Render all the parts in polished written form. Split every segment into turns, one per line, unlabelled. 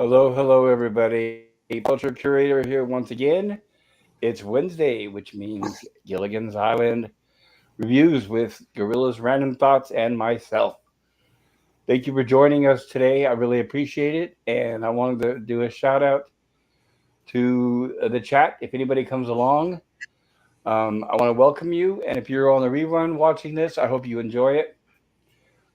Hello, everybody. Culture Curator here once again. It's Wednesday, which means Gilligan's Island reviews with Gorilla's Random Thoughts and myself. Thank you for joining us today. I really appreciate it. And I wanted to do a shout out to the chat. If anybody comes along, I want to welcome you. And if you're on the rerun watching this, I hope you enjoy it.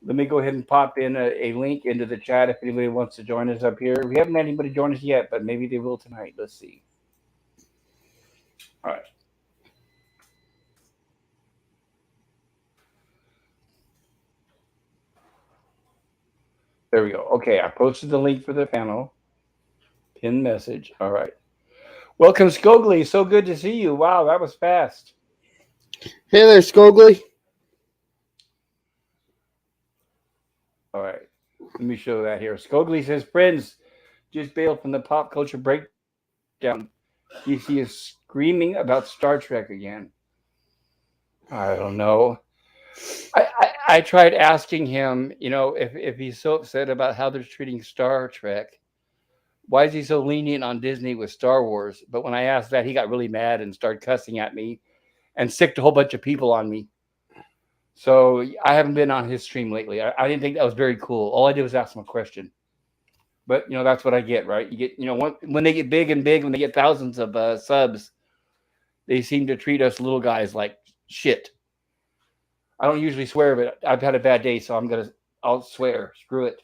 Let me go ahead and pop in a link into the chat if anybody wants to join us up here. We haven't had anybody join us yet, but maybe they will tonight. Let's see. All right. There we go. Okay, I posted the link for the panel. Pin message. All right. Welcome, Scogli. So good to see you. Wow, that was fast.
Hey there, Scogli.
All right. Let me show that here. Scogli says, friends, just bailed from the pop culture breakdown. DC is screaming about Star Trek again. I don't know. I tried asking him, if he's so upset about how they're treating Star Trek, why is he so lenient on Disney with Star Wars? But when I asked that, he got really mad and started cussing at me and sicked a whole bunch of people on me. So I haven't been on his stream lately. I didn't think that was very cool. All I did was ask him a question. But, that's what I get, right? You get, when they get big, when they get thousands of subs, they seem to treat us little guys like shit. I don't usually swear, but I've had a bad day, so I'll swear. Screw it.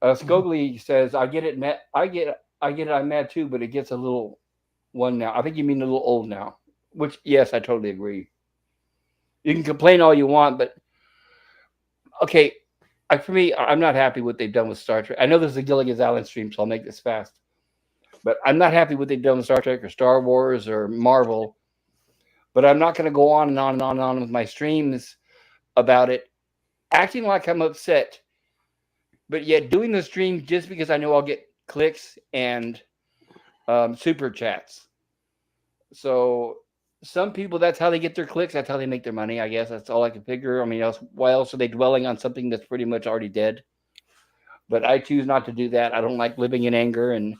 Scogli says, I get it, Matt. I get it. I'm mad too, but it gets a little one now. I think you mean a little old now, which, yes, I totally agree. You can complain all you want, but okay, for me, I'm not happy with what they've done with Star Trek. I know this is a Gilligan's Island stream, so I'll make this fast. But I'm not happy with what they've done with Star Trek or Star Wars or Marvel. But I'm not going to go on and on and on and on with my streams about it, acting like I'm upset, but yet doing the stream just because I know I'll get clicks and super chats. So some people, that's how they get their clicks. That's how they make their money, I guess. That's all I can figure. I mean, why else are they dwelling on something that's pretty much already dead? But I choose not to do that. I don't like living in anger and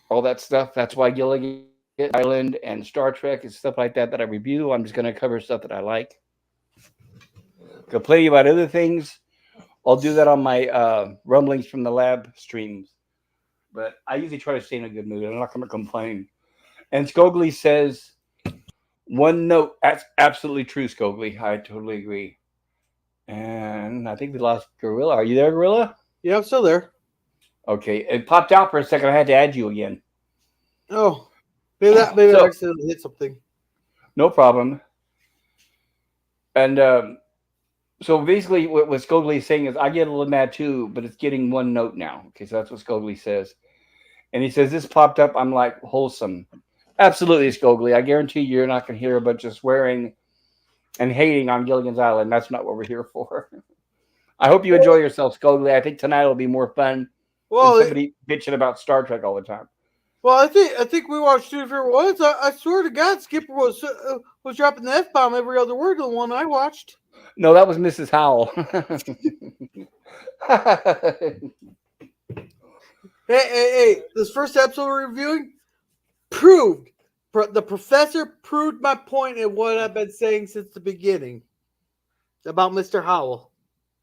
all that stuff. That's why Gilligan Island and Star Trek and stuff like that I review. I'm just going to cover stuff that I like. Complaining about other things, I'll do that on my rumblings from the lab streams. But I usually try to stay in a good mood. I'm not going to complain. And Scogli says, one note. That's absolutely true, Scogli. I totally agree. And I think we lost Gorilla. Are you there, Gorilla?
Yeah, I'm still there.
Okay. It popped out for a second. I had to add you again.
Oh, maybe I accidentally hit something.
No problem. And so basically what Scogli is saying is I get a little mad too, but it's getting one note now. Okay, so that's what Scogli says. And he says, this popped up. I'm like, wholesome. Absolutely, Scogli. I guarantee you're not going to hear a bunch of swearing and hating on Gilligan's Island. That's not what we're here for. I hope you enjoy yourself, Scogli. I think tonight will be more fun than somebody bitching about Star Trek all the time.
Well, I think we watched two different ones. I swear to God, Skipper was dropping the F-bomb every other word in the one I watched.
No, that was Mrs. Howell.
Hey! This first episode we're reviewing the professor proved my point in what I've been saying since the beginning about Mr. Howell.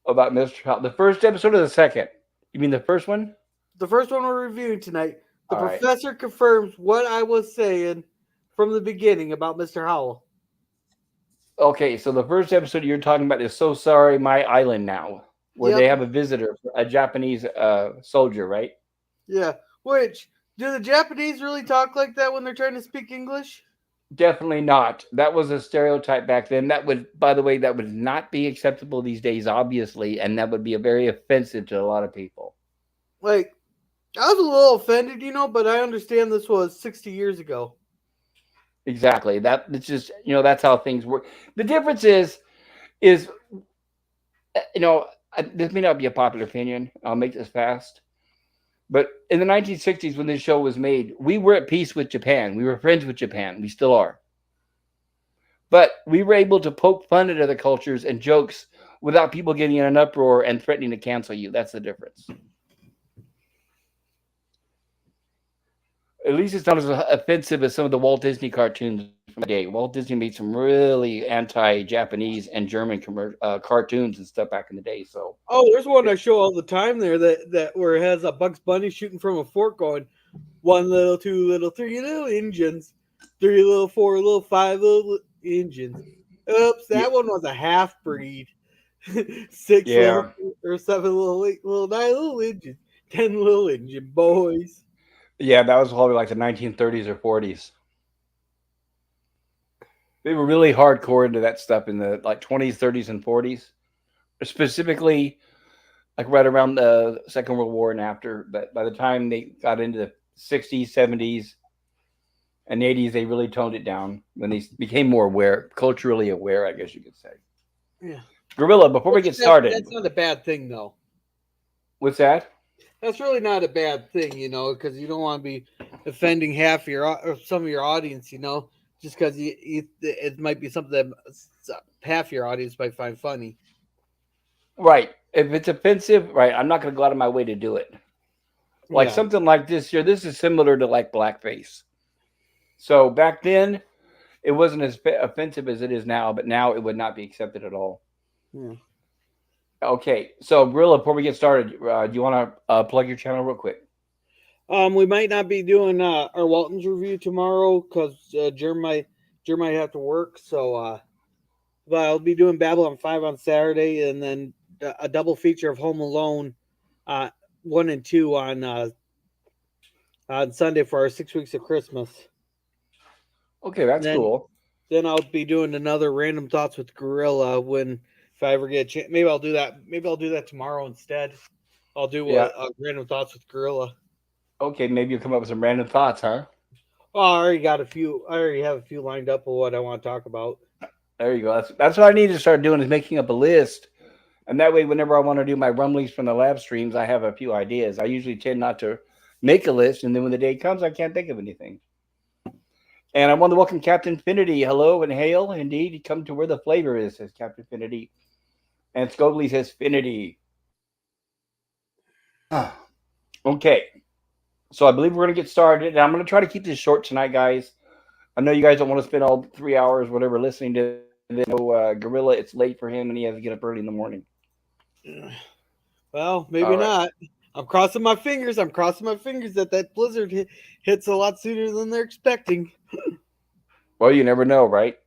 About Mr. Howell. The first episode or the second? You mean the first one?
The first one we're reviewing tonight. The professor confirms what I was saying from the beginning about Mr. Howell.
Okay, so the first episode you're talking about is So Sorry My Island Now, where they have a visitor, a Japanese soldier, right?
Yeah. Which, do the Japanese really talk like that when they're trying to speak English?
Definitely not. That was a stereotype back then. That would, by the way, that would not be acceptable these days, obviously, and that would be very offensive to a lot of people.
Like, I was a little offended, but I understand this was 60 years ago.
Exactly. It's just, that's how things work. The difference is, this may not be a popular opinion. I'll make this fast. But in the 1960s, when this show was made, we were at peace with Japan. We were friends with Japan. We still are. But we were able to poke fun at other cultures and jokes without people getting in an uproar and threatening to cancel you. That's the difference. At least it's not as offensive as some of the Walt Disney cartoons from the day. Walt Disney made some really anti-Japanese and German cartoons and stuff back in the day. So,
Oh, there's one I show all the time there that where it has a Bugs Bunny shooting from a fork going, one little, two little, three little engines, three little, four little, five little engines. Oops,
yeah,
that one was a half breed. Six little
yeah,
or seven little, eight little, nine little engines, 10 little engine boys.
yeah, that was probably like the 1930s or 40s. They were really hardcore into that stuff in the like 20s, 30s, and 40s, specifically like right around the Second World War and after. But by the time they got into the 60s, 70s, and 80s, they really toned it down when they became more aware, culturally aware, I guess you could say.
Yeah,
Gorilla, before we
which
get started,
that's not a bad thing though.
what's that?
That's really not a bad thing, because you don't want to be offending half your or some of your audience, just because it might be something that half your audience might find funny.
Right. If it's offensive, right, I'm not going to go out of my way to do it. Like
Yeah,
something like this here, this is similar to like blackface. So back then, it wasn't as offensive as it is now, but now it would not be accepted at all.
yeah.
Okay, so Gorilla, before we get started, do you want to plug your channel real quick?
We might not be doing our Walton's review tomorrow because Jerm might have to work. So, but I'll be doing Babylon 5 on Saturday, and then a double feature of Home Alone, uh, 1 and 2 on Sunday for our 6 weeks of Christmas.
Okay, that's
Then
cool.
then I'll be doing another random thoughts with Gorilla when if I ever get a chance. Maybe I'll do that. Maybe I'll do that tomorrow instead. I'll do
Yeah.
a random thoughts with Gorilla.
Okay, maybe you'll come up with some random thoughts, huh?
Oh, I already got a few. I already have a few lined up of what I want to talk about.
There you go. That's what I need to start doing is making up a list. And that way, whenever I want to do my rumblings from the lab streams, I have a few ideas. I usually tend not to make a list, and then when the day comes, I can't think of anything. And I want to welcome Captain Finity. Hello and hail. Indeed, come to where the flavor is, says Captain Finity. And Scogly says Finity. Okay, so I believe we're going to get started. And I'm going to try to keep this short tonight, guys. I know you guys don't want to spend all 3 hours, whatever, listening to this. No, Gorilla, it's late for him, and he has to get up early in the morning.
Well, maybe
All right.
not. I'm crossing my fingers. I'm crossing my fingers that blizzard hits a lot sooner than they're expecting.
Well, you never know, right?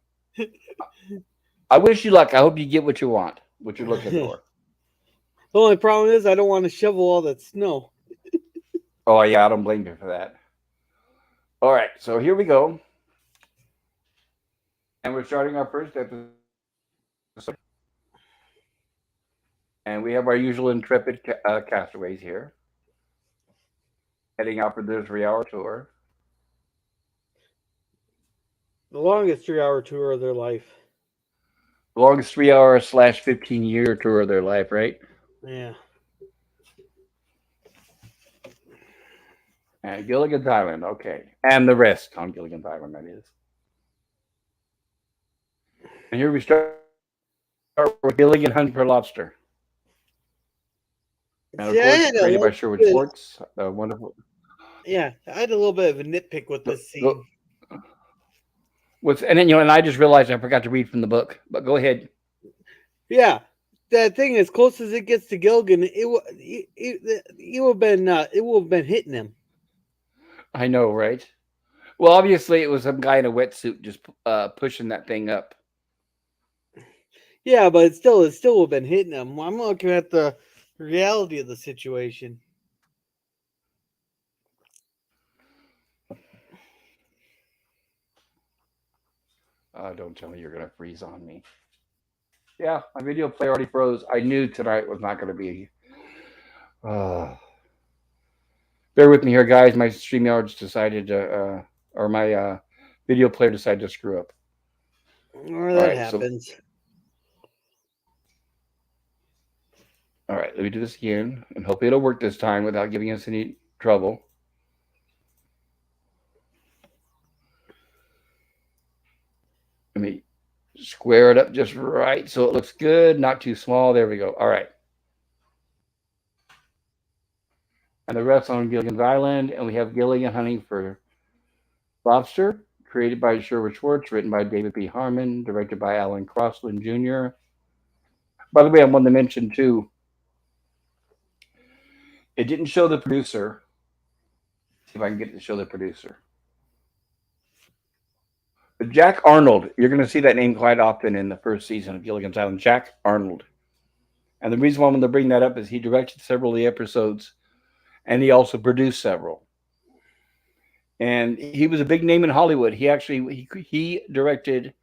I wish you luck. I hope you get what you want, what you're looking
The
for.
only problem is I don't want to shovel all that snow.
Oh, yeah, I don't blame you for that. All right, so here we go. And we're starting our first episode. And we have our usual intrepid castaways here, heading out for their 3 hour tour.
The longest 3 hour tour of their life.
The longest 3 hour slash 15-year tour of their life, right?
Yeah.
And Gilligan's Island, okay. And the rest on Gilligan's Island, that is. And here we start with Gilligan hunting for lobster. And of
See, I
course,
had a
created by
little
Sherwood
bit,
Schwartz. Wonderful.
yeah, I had a little bit of a nitpick with
Go,
this
go,
scene.
and then, and I just realized I forgot to read from the book. But go ahead.
Yeah, that thing as close as it gets to Gilligan, it would have been hitting him.
I know, right? Well, obviously, it was some guy in a wetsuit just pushing that thing up.
Yeah, but it still would have been hitting him. I'm looking at the reality of the situation.
Don't tell me you're going to freeze on me. Yeah, my video player already froze. I knew tonight was not going to be. Uh, bear with me here, guys. My StreamYards decided to, or my video player decided to screw up.
Or
All
that
right, so
happens.
all right, let me do this again, and hopefully it'll work this time without giving us any trouble. Let me square it up just right so it looks good, not too small. There we go. All right. And the rest on Gilligan's Island, and we have Gilligan hunting for Lobster, created by Sherwood Schwartz, written by David B. Harmon, directed by Alan Crossland Jr. By the way, I wanted to mention too, it didn't show the producer. See if I can get it to show the producer. But Jack Arnold, you're going to see that name quite often in the first season of Gilligan's Island. Jack Arnold. And the reason why I wanted to bring that up is he directed several of the episodes and he also produced several. And he was a big name in Hollywood. He directed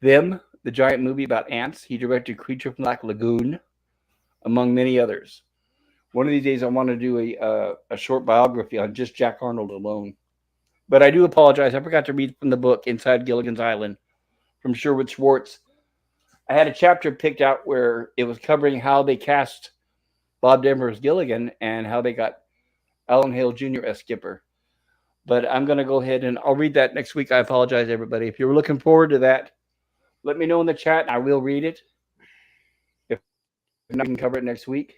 Them, the giant movie about ants. He directed Creature from Black Lagoon, among many others. One of these days, I want to do a short biography on just Jack Arnold alone. But I do apologize. I forgot to read from the book Inside Gilligan's Island from Sherwood Schwartz. I had a chapter picked out where it was covering how they cast Bob Denver as Gilligan and how they got Alan Hale Jr. as Skipper. But I'm going to go ahead and I'll read that next week. I apologize, everybody. If you're looking forward to that, let me know in the chat and I will read it. If not, I can cover it next week.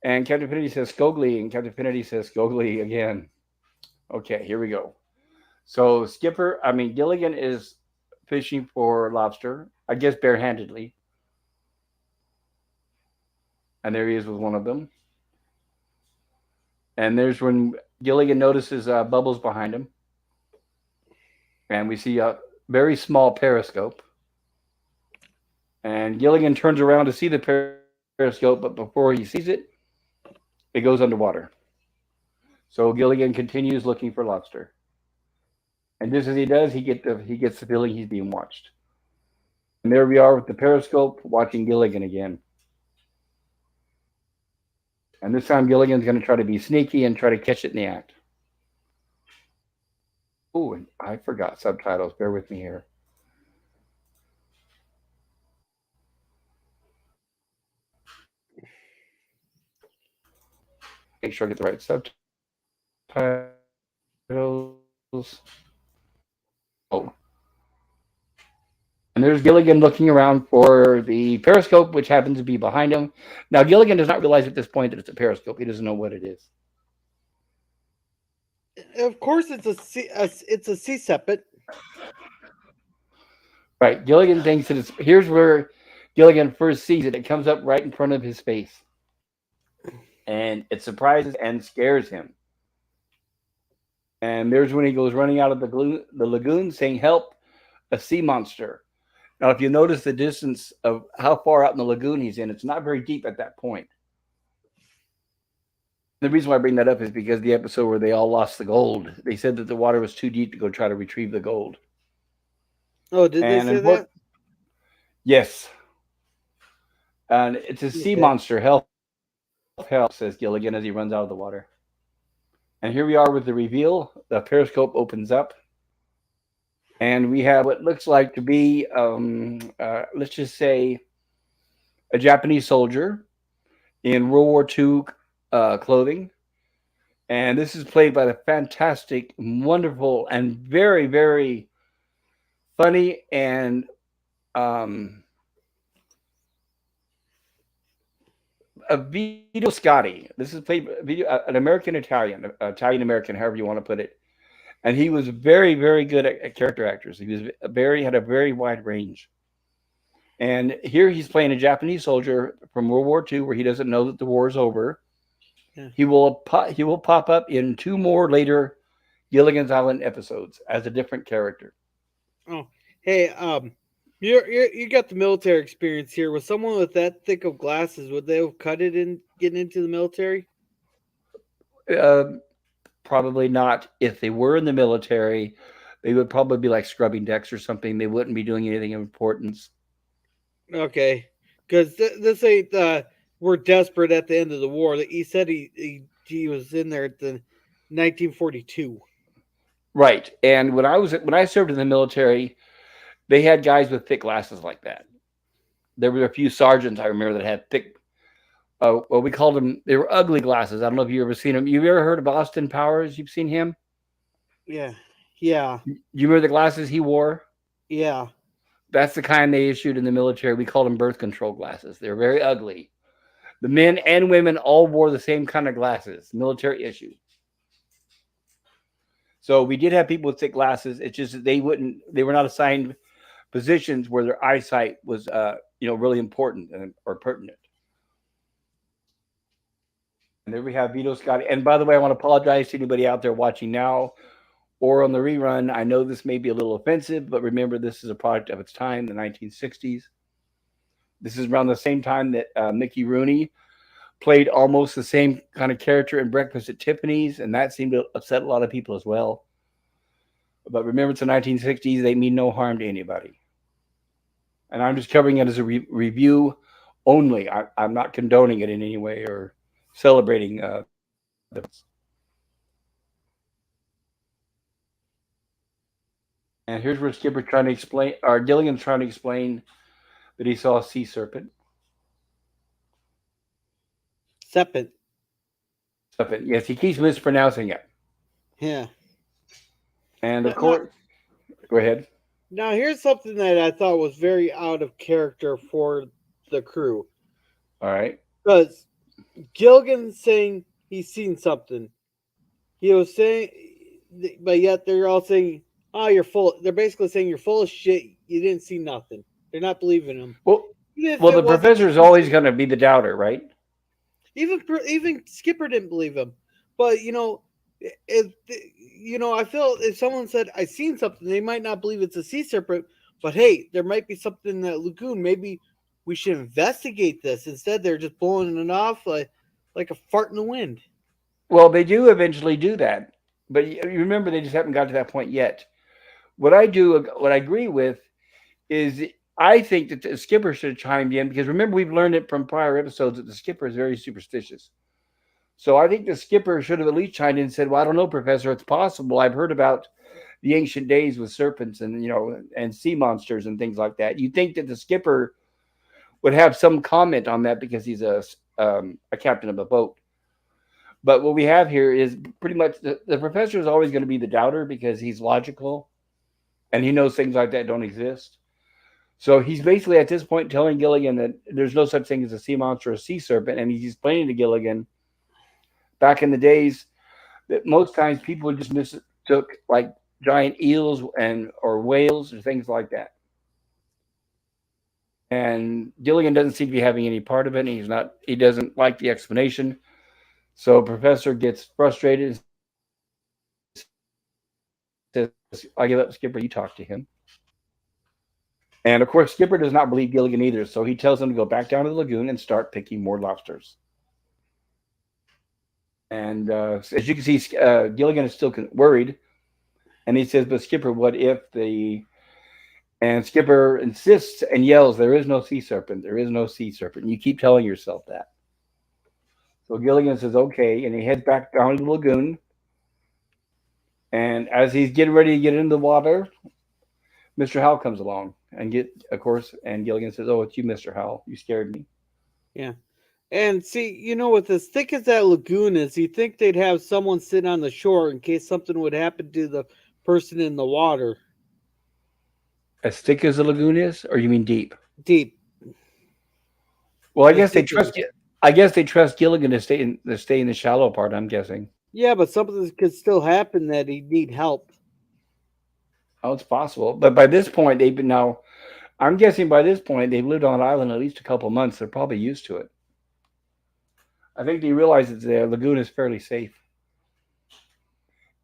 And Captain Finity says Scogli, and Captain Finity says Scogli again. Okay, here we go. So Gilligan is fishing for lobster, I guess barehandedly. And there he is with one of them. And there's when Gilligan notices bubbles behind him. And we see a very small periscope. And Gilligan turns around to see the periscope, but before he sees it, it goes underwater. So Gilligan continues looking for lobster. And just as he does, he gets the feeling he's being watched. And there we are with the periscope watching Gilligan again. And this time Gilligan's going to try to be sneaky and try to catch it in the act. Oh, and I forgot subtitles. Bear with me here. Make sure I get the right subtitles. Oh. And there's Gilligan looking around for the periscope, which happens to be behind him. Now, Gilligan does not realize at this point that it's a periscope. He doesn't know what it is.
Of course, it's a sea sepet.
Right. Gilligan thinks that here's where Gilligan first sees it. It comes up right in front of his face. And it surprises and scares him. And there's when he goes running out of the lagoon saying, "Help, a sea monster." Now, if you notice the distance of how far out in the lagoon he's in, it's not very deep at that point. The reason why I bring that up is because the episode where they all lost the gold, they said that the water was too deep to go try to retrieve the gold.
Oh, did they say that?
Yes. And it's a sea monster. Help, says Gilligan as he runs out of the water. And here we are with the reveal. The periscope opens up. And we have what looks like to be, let's just say, a Japanese soldier in World War II clothing. And this is played by the fantastic, wonderful, and very, very funny and a Vito Scotti. This is played an American Italian, Italian American, however you want to put it. And he was very, very good at character actors. He was had a very wide range. And here he's playing a Japanese soldier from World War II, where he doesn't know that the war is over. Yeah. He will pop up in 2 more later Gilligan's Island episodes as a different character.
Oh, hey, you got the military experience here. With someone with that thick of glasses, would they have cut it in getting into the military?
Probably not. If they were in the military, they would probably be like scrubbing decks or something. They wouldn't be doing anything of importance.
Okay, because this ain't we're desperate at the end of the war. He said he was in there at the 1942.
Right, and when I served in the military, they had guys with thick glasses like that. There were a few sergeants I remember that had thick. We called them. They were ugly glasses. I don't know if you ever seen them. You ever heard of Austin Powers? You've seen him?
Yeah.
You remember the glasses he wore?
Yeah.
That's the kind they issued in the military. We called them birth control glasses. They're very ugly. The men and women all wore the same kind of glasses, military issue. So we did have people with thick glasses. It's just that they were not assigned positions where their eyesight was, really important or pertinent. And there we have Vito Scott. And by the way, I want to apologize to anybody out there watching now or on the rerun. I know this may be a little offensive, but remember, this is a product of its time, the 1960s. This is around the same time that Mickey Rooney played almost the same kind of character in Breakfast at Tiffany's, and that seemed to upset a lot of people as well. But remember, it's the 1960s; they mean no harm to anybody. And I'm just covering it as a review only. I'm not condoning it in any way or celebrating the violence. And here's where Skipper trying to explain, or Gilligan's trying to explain that he saw a sea serpent.
Seppin.
Serpent. Yes, he keeps mispronouncing it.
Yeah.
And
Now,
of
now,
course, go ahead.
now here's something that I thought was very out of character for the crew.
All right.
Because Gilligan's saying he's seen something. He was saying, but yet they're all saying, "Oh, you're full." They're basically saying you're full of shit. You didn't see nothing. They're not believing him.
Well,
Even if
well,
it
the
wasn't,
professor is always going to be the doubter, right?
even Skipper didn't believe him. But if I feel if someone said I seen something, they might not believe it's a sea serpent. But hey, there might be something in that lagoon. Maybe we should investigate this. Instead, they're just blowing it off like a fart in the wind.
Well, they do eventually do that, but you remember they just haven't got to that point yet. What I agree with is I think that the skipper should have chimed in because remember we've learned it from prior episodes that the skipper is very superstitious. So I think the skipper should have at least chimed in and said, "Well, I don't know, Professor. It's possible. I've heard about the ancient days with serpents and and sea monsters and things like that." You think that the skipper would have some comment on that because he's a captain of a boat. But what we have here is pretty much the professor is always going to be the doubter because he's logical and he knows things like that don't exist. So he's basically at this point telling Gilligan that there's no such thing as a sea monster or a sea serpent, and he's explaining to Gilligan back in the days that most times people just mistook like giant eels and or whales or things like that. And Gilligan doesn't seem to be having any part of it. And he doesn't like the explanation. So Professor gets frustrated and says, "I give up, Skipper. You talk to him." And of course, Skipper does not believe Gilligan either. So he tells him to go back down to the lagoon and start picking more lobsters. And as you can see, Gilligan is still worried. And he says, "But Skipper, what if the..." And Skipper insists and yells, "There is no sea serpent. There is no sea serpent." And you keep telling yourself that. So Gilligan says, "Okay." And he heads back down to the lagoon. And as he's getting ready to get into the water, Mr. Howell comes along of course, and Gilligan says, "Oh, it's you, Mr. Howell. You scared me."
Yeah. And see, with as thick as that lagoon is, you think they'd have someone sit on the shore in case something would happen to the person in the water.
As thick as the lagoon is, or you mean deep?
Deep.
Well, I
As
guess they
deep as
trust. I guess they trust Gilligan to stay in the shallow part. I'm guessing.
Yeah, but something could still happen that he'd need help.
Oh, it's possible. But by this point, they've been now. I'm guessing by this point they've lived on an island at least a couple of months. They're probably used to it. I think they realize that the lagoon is fairly safe.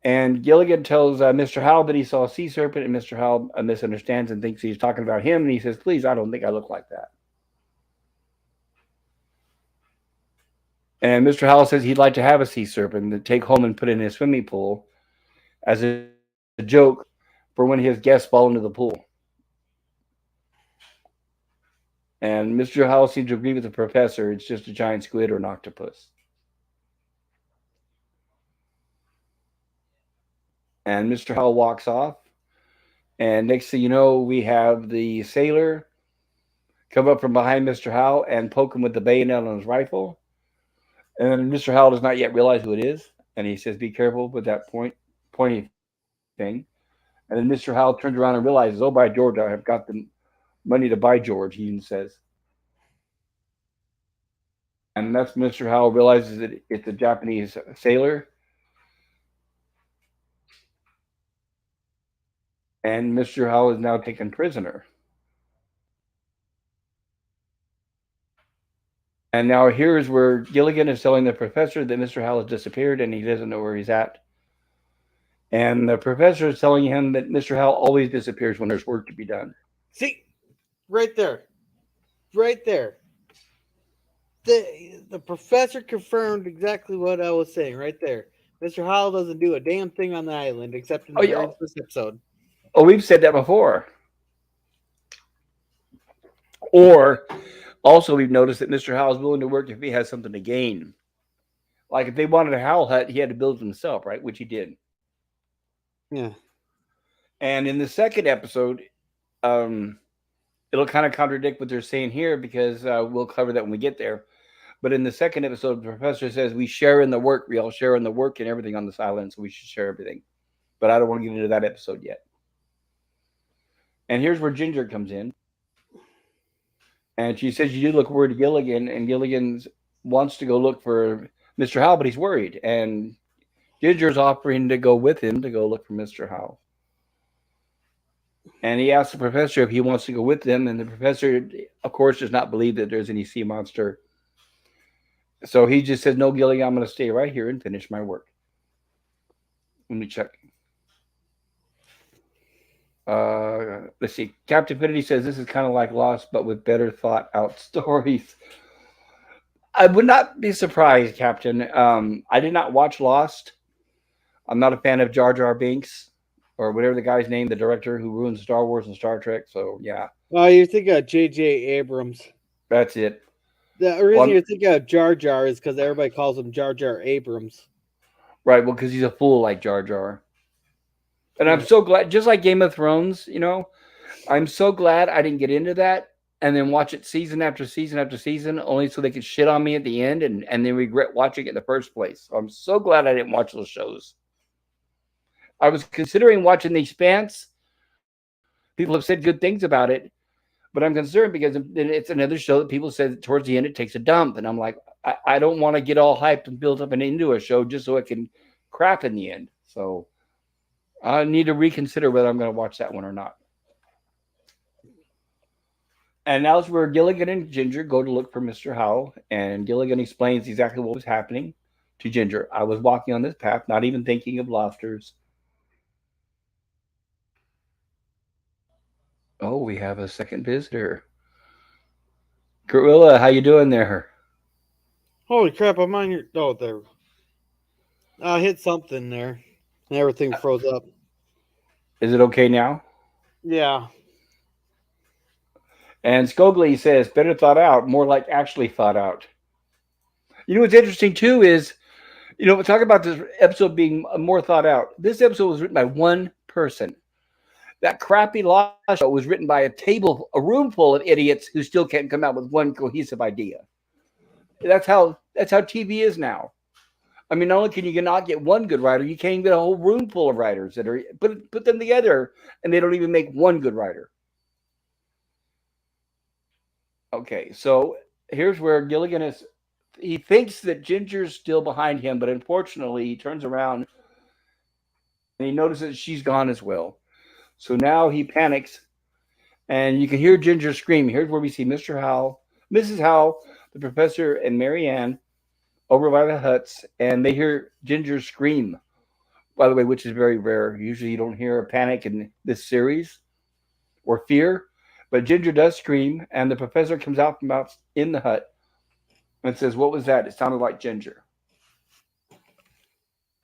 And Gilligan tells Mr. Howell that he saw a sea serpent, and Mr. Howell misunderstands and thinks he's talking about him. And he says, "Please, I don't think I look like that." And Mr. Howell says he'd like to have a sea serpent to take home and put in his swimming pool as a joke for when his guests fall into the pool. And Mr. Howell seems to agree with the professor. It's just a giant squid or an octopus. And Mr. Howell walks off. And next thing you know, we have the sailor come up from behind Mr. Howell and poke him with the bayonet on his rifle. And Mr. Howell does not yet realize who it is. And he says, "Be careful with that pointy thing." And then Mr. Howell turns around and realizes, "Oh, by George, I have got the money to buy George," he even says. And that's when Mr. Howell realizes that it's a Japanese sailor. and Mr. Howell is now taken prisoner. And now here's where Gilligan is telling the professor that Mr. Howell has disappeared and he doesn't know where he's at. And the professor is telling him that Mr. Howell always disappears when there's work to be done.
See, right there, right there. The professor confirmed exactly what I was saying right there. Mr. Howell doesn't do a damn thing on the island except in the
Oh, yeah.
very first episode.
Oh, we've said that before. Or also, we've noticed that Mr. Howell's willing to work if he has something to gain. Like if they wanted a Howell hut, he had to build it himself, right? Which he did.
Yeah.
And in the second episode, um, it'll kind of contradict what they're saying here because we'll cover that when we get there. But in the second episode, the professor says we share in the work. We all share in the work and everything on this island, so we should share everything. But I don't want to get into that episode yet. And here's where Ginger comes in. And she says you did look worried to Gilligan, and Gilligan wants to go look for Mr. Howell, but he's worried. And Ginger's offering to go with him to go look for Mr. Howell. And he asks the professor if he wants to go with them, and the professor, of course, does not believe that there's any sea monster. So he just says, "No, Gilligan, I'm going to stay right here and finish my work." Let me check. Let's see. Captain Finity says this is kind of like Lost, but with better thought out stories. I would not be surprised, Captain. I did not watch Lost. I'm not a fan of Jar Jar Binks or whatever the guy's name, the director who ruined Star Wars and Star Trek. So yeah,
Oh, you're thinking of J.J. Abrams.
that's it.
The reason you're thinking of Jar Jar is because everybody calls him Jar Jar Abrams.
Right. Well, because he's a fool like Jar Jar. And I'm
Yeah.
so glad, just like Game of Thrones, I'm so glad I didn't get into that and then watch it season after season after season, only so they could shit on me at the end and then regret watching it in the first place. So I'm so glad I didn't watch those shows. I was considering watching The Expanse. People have said good things about it, but I'm concerned because it's another show that people said towards the end it takes a dump. And I'm like, I don't want to get all hyped and built up and into a show just so it can crap in the end. So I need to reconsider whether I'm going to watch that one or not. And now's where Gilligan and Ginger go to look for Mr. Howell, and Gilligan explains exactly what was happening to Ginger. I was walking on this path, not even thinking of lobsters. Oh, we have a second visitor. Gorilla, how you doing there?
Holy crap! I'm on your. Oh, there. I hit something there, and everything froze up.
Is it okay now?
Yeah.
And Scogli says, better thought out, more like actually thought out. What's interesting too is, we talk about this episode being more thought out. This episode was written by one person. That crappy law show was written by a room full of idiots who still can't come out with one cohesive idea. That's how TV is now. I mean, not only can you not get one good writer, you can't even get a whole room full of writers that are put them together, and they don't even make one good writer. Okay, so here's where Gilligan is. He thinks that Ginger's still behind him, but unfortunately, he turns around and he notices she's gone as well. So now he panics, and you can hear Ginger scream. Here's where we see Mr. Howell, Mrs. Howell, the professor, and Marianne over by the huts, and they hear Ginger scream. By the way, which is very rare. Usually, you don't hear a panic in this series or fear, but Ginger does scream, and the professor comes out from out in the hut and says, "What was that?" It sounded like Ginger.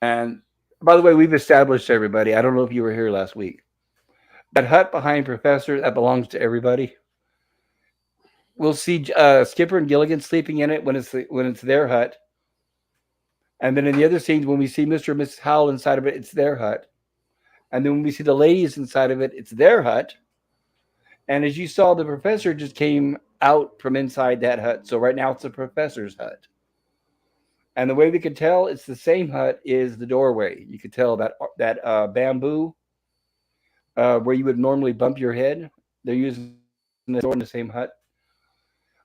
And by the way, we've established everybody. I don't know if you were here last week. That hut behind Professor that belongs to everybody. We'll see Skipper and Gilligan sleeping in it when it's their hut, and then in the other scenes when we see Mr. and Mrs. Howell inside of it, it's their hut, and then when we see the ladies inside of it, it's their hut. And as you saw, the professor just came out from inside that hut, so right now it's the professor's hut. And the way we could tell it's the same hut is the doorway. You could tell that bamboo where you would normally bump your head. They're using the door in the same hut.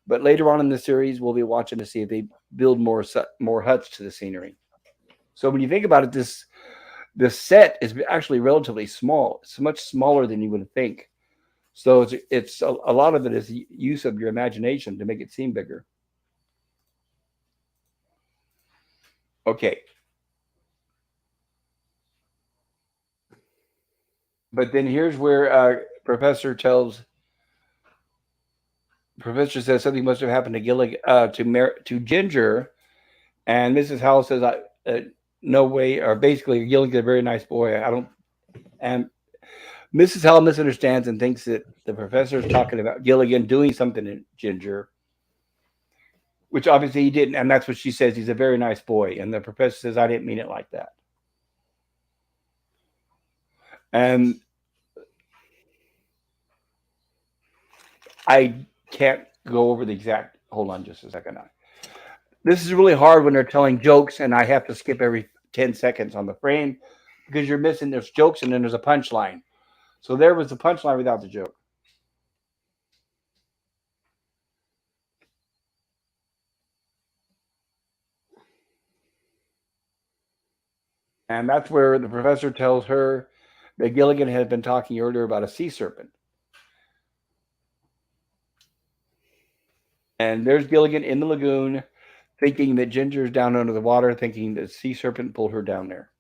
But later on in the series, we'll be watching to see if they build more huts to the scenery. So when you think about it, The set is actually relatively small. It's much smaller than you would think. So it's a lot of it is use of your imagination to make it seem bigger. Okay, but then here's where Professor tells Professor says something must have happened to to Ginger, and Mrs. Howell says, "No way," or basically, Gilligan's a very nice boy. I don't, and Mrs. Howell misunderstands and thinks that the professor is talking about Gilligan doing something to Ginger, which obviously he didn't, and that's what she says. He's a very nice boy, and the professor says, "I didn't mean it like that." And I can't go over the exact. Hold on, just a second. This is really hard when they're telling jokes, and I have to skip every 10 seconds on the frame because you're missing. There's jokes, and then there's a punchline. So there was the punchline without the joke. And that's where the professor tells her that Gilligan had been talking earlier about a sea serpent. And there's Gilligan in the lagoon, thinking that Ginger's down under the water, thinking that sea serpent pulled her down there.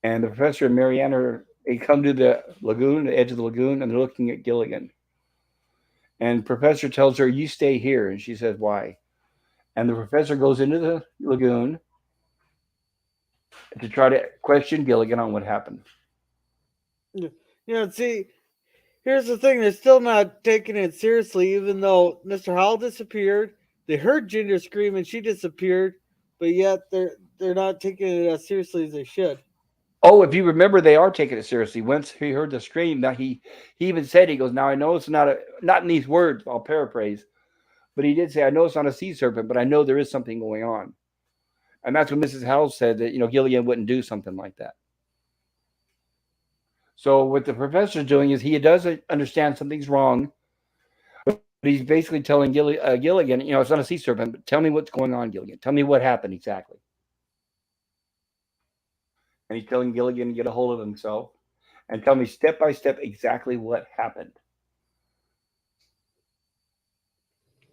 And the professor and Marianne they come to the lagoon, the edge of the lagoon, and they're looking at Gilligan. And professor tells her, "You stay here," and she says, "Why?" And the professor goes into the lagoon to try to question Gilligan on what happened.
See, here's the thing: they're still not taking it seriously, even though Mr. Howell disappeared. They heard Ginger scream and she disappeared, but yet they're not taking it as seriously as they should.
Oh, if you remember, they are taking it seriously. Once he heard the scream, now he even said, he goes, "Now I know it's not in these words. I'll paraphrase, but he did say, I know it's not a sea serpent, but I know there is something going on." And that's when Mrs. Howell said that Gilligan wouldn't do something like that. So what the professor's doing is he does understand something's wrong, but he's basically telling Gilligan, it's not a sea serpent, but tell me what's going on, Gilligan. Tell me what happened exactly. And he's telling Gilligan to get a hold of himself and tell me step by step exactly what happened.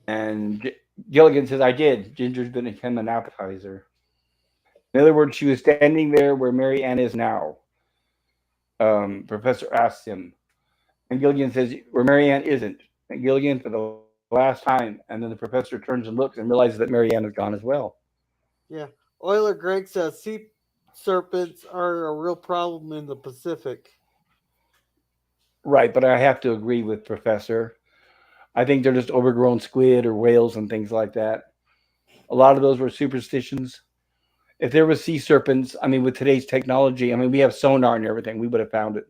And Gilligan says, "I did. Ginger's been become an appetizer." In other words, she was standing there where Mary Ann is now. Professor asks him, and Gilligan says, "Where Mary Ann isn't." And Gilligan, for the last time, and then the professor turns and looks and realizes that Mary Ann is gone as well.
Yeah. Euler Greg says sea serpents are a real problem in the Pacific.
Right, but I have to agree with Professor. I think they're just overgrown squid or whales and things like that. A lot of those were superstitions. If there was sea serpents, I mean, with today's technology, I mean, we have sonar and everything, we would have found it.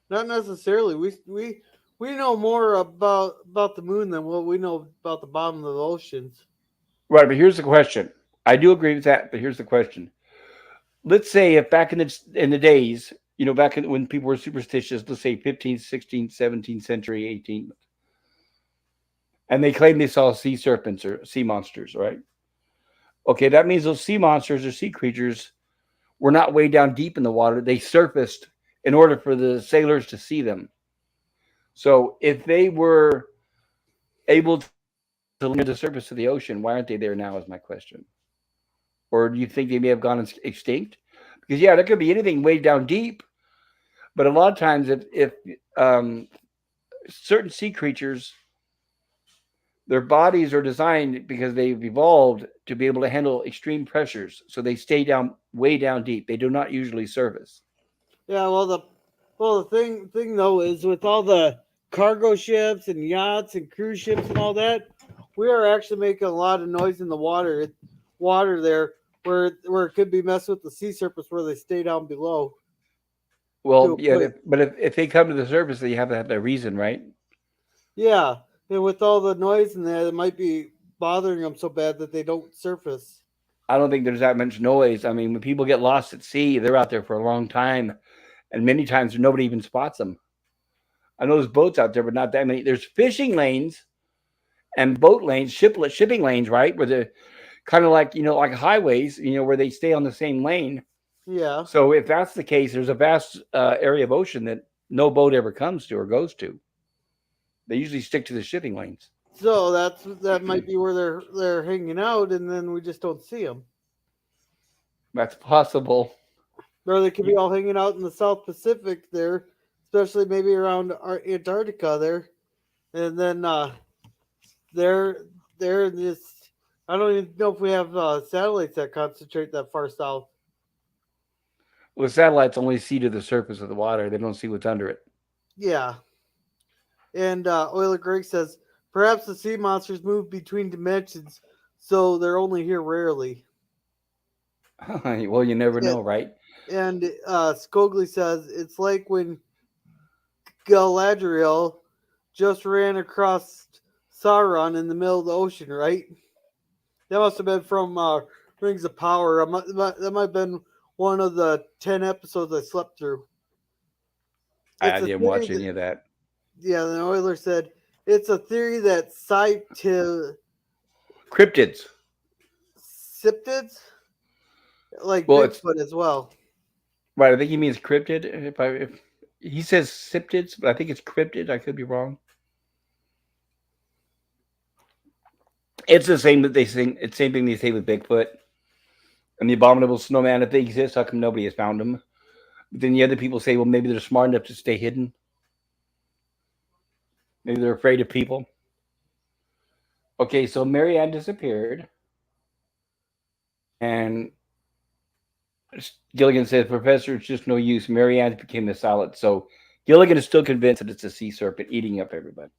Not necessarily. We know more about the moon than what we know about the bottom of the oceans.
Right, but here's the question. I do agree with that, but here's the question. Let's say if back in the days, back when people were superstitious, let's say 15th, 16th, 17th century, 18th, and they claimed they saw sea serpents or sea monsters, right? Okay, that means those sea monsters or sea creatures were not way down deep in the water. They surfaced in order for the sailors to see them. So if they were able to live near the surface of the ocean, why aren't they there now? Is my question. Or do you think they may have gone extinct? Because yeah, there could be anything way down deep, but a lot of times if certain sea creatures, their bodies are designed because they've evolved to be able to handle extreme pressures, so they stay down way down deep. They do not usually surface.
Yeah, well the thing though is with all the cargo ships and yachts and cruise ships and all that, we are actually making a lot of noise in the water there where it could be messed with the sea surface where they stay down below to
Well,
a
yeah,
point.
but if they come to the surface, they have to have a reason, right?
Yeah, and with all the noise in there, it might be bothering them so bad that they don't surface.
I don't think there's that much noise. I mean, when people get lost at sea, they're out there for a long time, and many times nobody even spots them. I know there's boats out there, but not that many. There's fishing lanes and boat lanes, shipping lanes, right? Where kind of like like highways, where they stay on the same lane.
Yeah.
So if that's the case, there's a vast area of ocean that no boat ever comes to or goes to. They usually stick to the shipping lanes.
So that might be where they're hanging out, and then we just don't see them.
That's possible.
Or they could be all hanging out in the South Pacific there, especially maybe around Antarctica there, and then they're in this. I don't even know if we have satellites that concentrate that far south.
Well, satellites only see to the surface of the water; they don't see what's under it.
Yeah, and Euler Greg says perhaps the sea monsters move between dimensions, so they're only here rarely.
Well, you never
Yeah,
know, right?
and Scogli says it's like when Galadriel just ran across Sauron in the middle of the ocean, right? That must have been from Rings of Power. That might have been one of the 10 episodes I slept through.
I
It's a
didn't
theory
watch
that,
any of that.
yeah, the Euler said it's a theory that
Cryptids.
scientists, like
Well, it's
Bigfoot as well.
right. I think he means cryptid. If he says cryptids, but I think it's cryptid. I could be wrong. It's the same that they say. It's the same thing they say with Bigfoot and the abominable snowman. If they exist, how come nobody has found them? But then the other people say, well, maybe they're smart enough to stay hidden. Maybe they're afraid of people. Okay, so Marianne disappeared, and Gilligan says, Professor, it's just no use. Marianne became the salad. So Gilligan is still convinced that it's a sea serpent eating up everybody.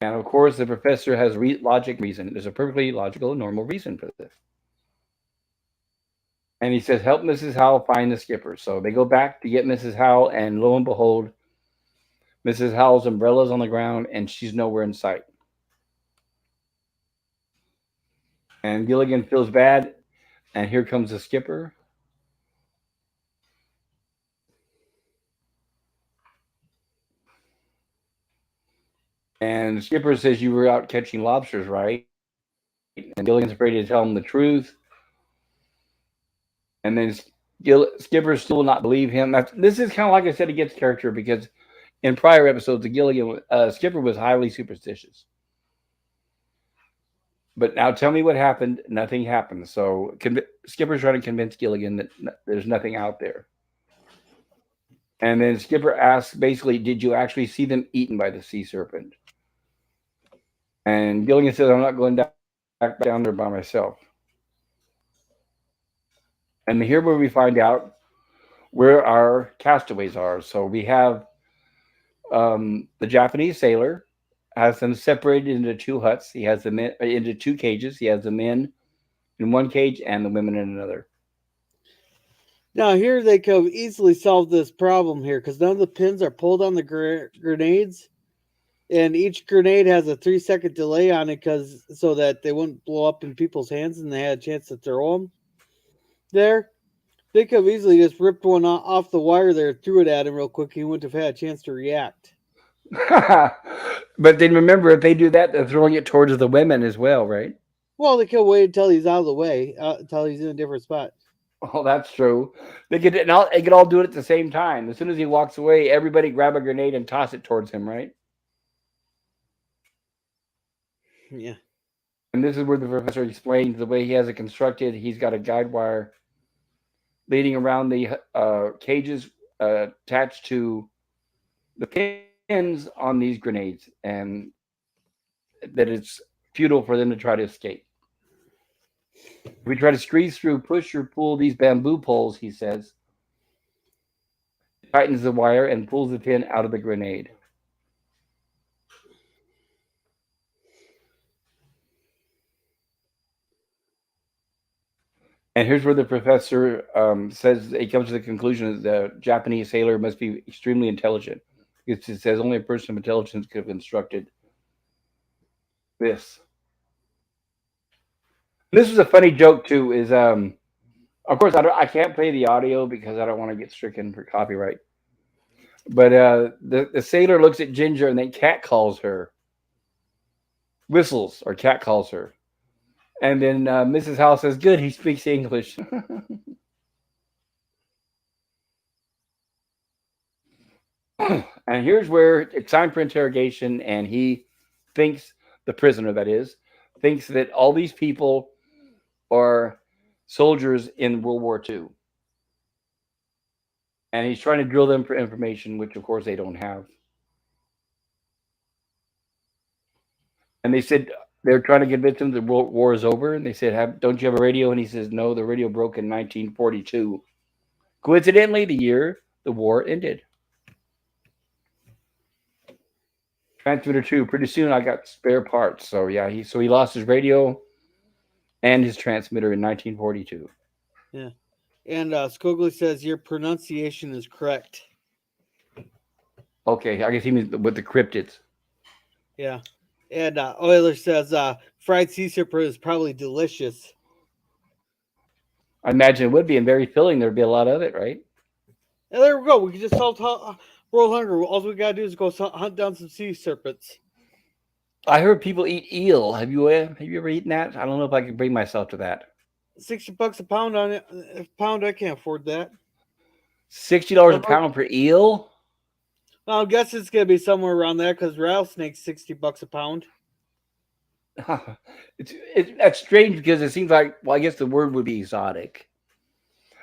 And of course, the professor has logic reason. There's a perfectly logical, normal reason for this. And he says, help Mrs. Howell find the skipper. So they go back to get Mrs. Howell, and lo and behold, Mrs. Howell's umbrella's on the ground, and she's nowhere in sight. And Gilligan feels bad, and here comes the skipper. And the skipper says, you were out catching lobsters, right? And Gilligan's afraid to tell him the truth. And then Skipper still will not believe him. This is kind of like I said against character because in prior episodes, the Gilligan Skipper was highly superstitious. But now tell me what happened. Nothing happened. So Skipper's trying to convince Gilligan that there's nothing out there. And then Skipper asks, basically, did you actually see them eaten by the sea serpent? And Gilligan says, I'm not going back down there by myself. And here where we find out where our castaways are. So we have the Japanese sailor has them separated into two huts. He has the men into two cages. He has the men in one cage and the women in another.
Now here they could easily solve this problem here because none of the pins are pulled on the grenades, and each grenade has a 3-second delay on it because so that they wouldn't blow up in people's hands and they had a chance to throw them there. They could have easily just ripped one off the wire there, threw it at him real quick. He wouldn't have had a chance to react.
But then remember, if they do that, they're throwing it towards the women as well, right?
Well, they could wait until he's out of the way, until he's in a different spot.
Oh, that's true. They could all do it at the same time. As soon as he walks away, everybody grab a grenade and toss it towards him, right?
Yeah.
And this is where the professor explains the way he has it constructed. He's got a guide wire leading around the cages attached to the pins on these grenades, and that it's futile for them to try to escape. If we try to squeeze through, push or pull these bamboo poles, he says, it tightens the wire and pulls the pin out of the grenade. And here's where the professor says he comes to the conclusion that the Japanese sailor must be extremely intelligent. It says only a person of intelligence could have constructed this. This is a funny joke too. Is of course I can't play the audio because I don't want to get stricken for copyright. But the sailor looks at Ginger and then cat calls her. whistles or cat calls her. And then Mrs. Howell says, "Good, he speaks English." And here's where it's time for interrogation, and he thinks, the prisoner that is, thinks that all these people are soldiers in World War II. And he's trying to drill them for information, which of course they don't have. And they said they're trying to convince him the World War is over. And they said, "Don't you have a radio?" And he says, "No, the radio broke in 1942. Coincidentally, the year the war ended. Transmitter two. Pretty soon, I got spare parts. So yeah, he lost his radio and his transmitter in 1942.
Yeah. And Scogli says your pronunciation is correct.
Okay, I guess he means with the cryptids.
Yeah. And Euler says fried sea serpent is probably delicious.
I imagine it would be, and very filling. There'd be a lot of it, right?
And there we go. We can just solve world hunger. All we gotta do is go hunt down some sea serpents.
I heard people eat eel. Have you ever eaten that? I don't know if I can bring myself to that.
$60 a pound on it. A pound, I can't afford that.
$60 a pound for eel?
Well, I guess it's gonna be somewhere around there because rattlesnake's $60 a pound.
That's strange because it seems like, well, I guess the word would be exotic.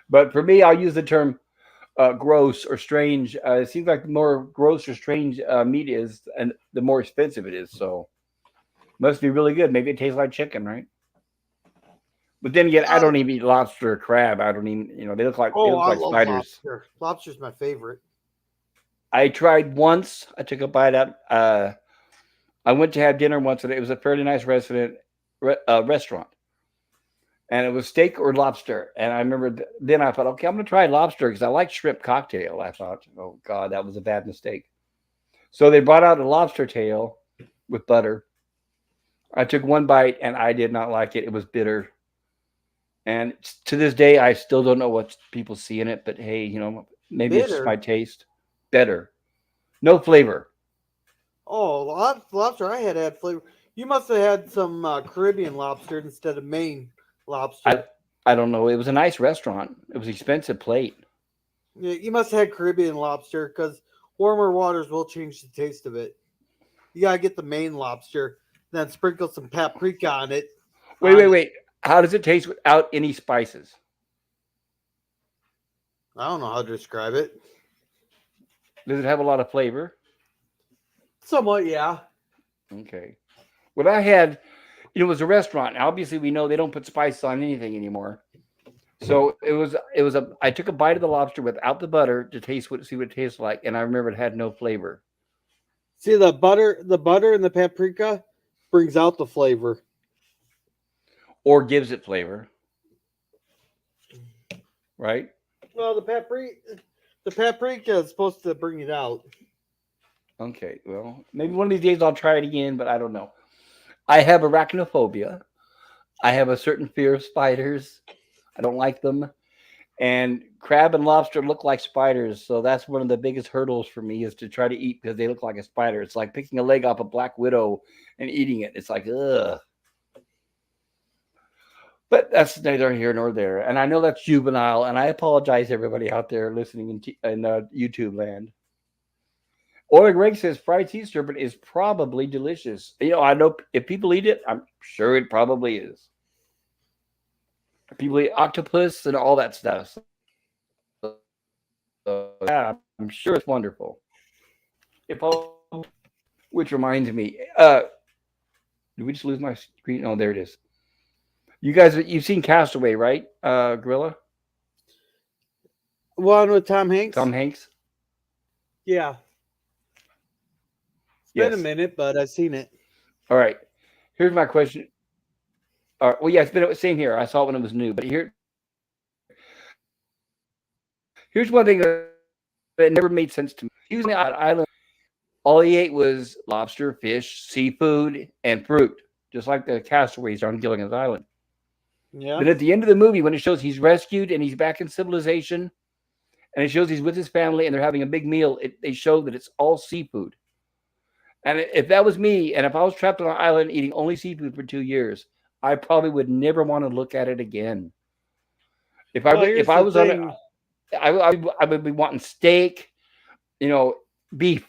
But for me, I'll use the term gross or strange. It seems like the more gross or strange meat is, and the more expensive it is. So must be really good. Maybe it tastes like chicken, right? But then again, I don't even eat lobster or crab. I don't even, they look like,
I love
spiders.
lobster. Lobster's my favorite.
I tried once. I took a bite out. I went to have dinner once, and it was a fairly nice restaurant, and it was steak or lobster. And I remember then I thought, okay, I'm going to try lobster because I like shrimp cocktail. I thought, oh God, that was a bad mistake. So they brought out a lobster tail with butter. I took one bite, and I did not like it. It was bitter. And to this day, I still don't know what people see in it. But hey, maybe it's just my taste. Better. No flavor.
Oh, lobster I had flavor. You must have had some Caribbean lobster instead of Maine lobster.
I don't know. It was a nice restaurant. It was an expensive plate.
Yeah, you must have had Caribbean lobster because warmer waters will change the taste of it. You gotta get the Maine lobster, then sprinkle some paprika on it.
Wait. How does it taste without any spices?
I don't know how to describe it.
Does it have a lot of flavor?
Somewhat, yeah.
Okay. What I had, it was a restaurant. Obviously, we know they don't put spices on anything anymore. So I took a bite of the lobster without the butter to see what it tastes like, and I remember it had no flavor.
See, the butter and the paprika brings out the flavor.
Or gives it flavor. Right?
Well, the paprika is supposed to bring it out.
Okay, well, maybe one of these days I'll try it again, but I don't know. I have arachnophobia. I have a certain fear of spiders. I don't like them. And crab and lobster look like spiders, so that's one of the biggest hurdles for me is to try to eat because they look like a spider. It's like picking a leg off a black widow and eating it. It's like, ugh. But that's neither here nor there. And I know that's juvenile, and I apologize to everybody out there listening in YouTube land. Oil Greg says fried sea serpent is probably delicious. I know if people eat it, I'm sure it probably is. People eat octopus and all that stuff. So yeah, I'm sure it's wonderful. Which reminds me, did we just lose my screen? Oh, there it is. You've seen Castaway, right, Gorilla?
One with Tom Hanks?
Tom Hanks?
Yeah. It's been a minute, but I've seen it.
All right. Here's my question. All right. Well, yeah, it's been same here. I saw it when it was new, but here's one thing that never made sense to me. He was on the island. All he ate was lobster, fish, seafood, and fruit, just like the castaways on Gilligan's Island.
Yeah.
Then at the end of the movie, when it shows he's rescued and he's back in civilization, and it shows he's with his family and they're having a big meal, they show that it's all seafood. And if that was me, and if I was trapped on an island eating only seafood for 2 years, I probably would never want to look at it again.
Well,
If
here's
I
the
was on it,
thing.
I would be wanting steak, you know, beef,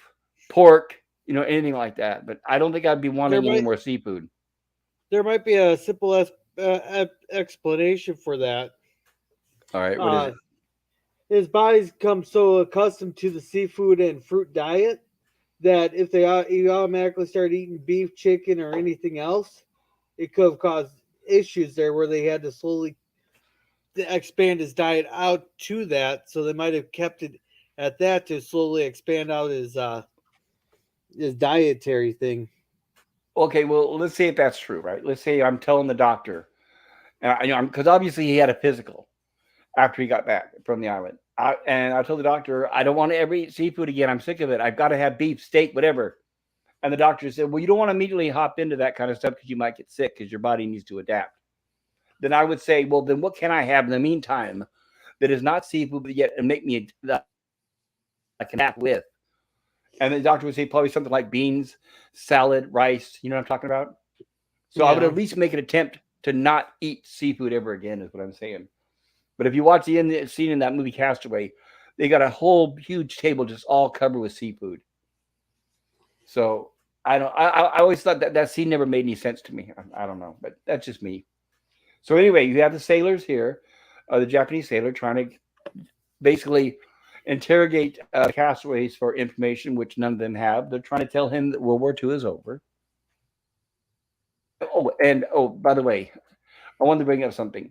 pork, anything like that. But I don't think I'd be
There
wanting any
might
more seafood.
there might be a simple explanation for that.
All right, what is
Uh,
it?
his body's come so accustomed to the seafood and fruit diet that if you automatically start eating beef, chicken, or anything else, it could have caused issues there where they had to slowly expand his diet out to that. So they might have kept it at that to slowly expand out his dietary thing.
Okay, well, let's say if that's true, right? Let's say I'm telling the doctor, and because obviously he had a physical after he got back from the island. And I told the doctor, I don't want to ever eat seafood again. I'm sick of it. I've got to have beef, steak, whatever. And the doctor said, well, you don't want to immediately hop into that kind of stuff because you might get sick because your body needs to adapt. Then I would say, well, then what can I have in the meantime that is not seafood, but yet and make me I can nap with? And the doctor would say probably something like beans, salad, rice. You know what I'm talking about? So I would
Yeah.
at least make an attempt to not eat seafood ever again, is what I'm saying. But if you watch the end scene in that movie Castaway, they got a whole huge table just all covered with seafood. So I don't. I always thought that scene never made any sense to me. I don't know, but that's just me. So anyway, you have the sailors here, the Japanese sailor trying to basically interrogate castaways for information which none of them have. They're trying to tell him that World War II is over. Oh, by the way, I wanted to bring up something.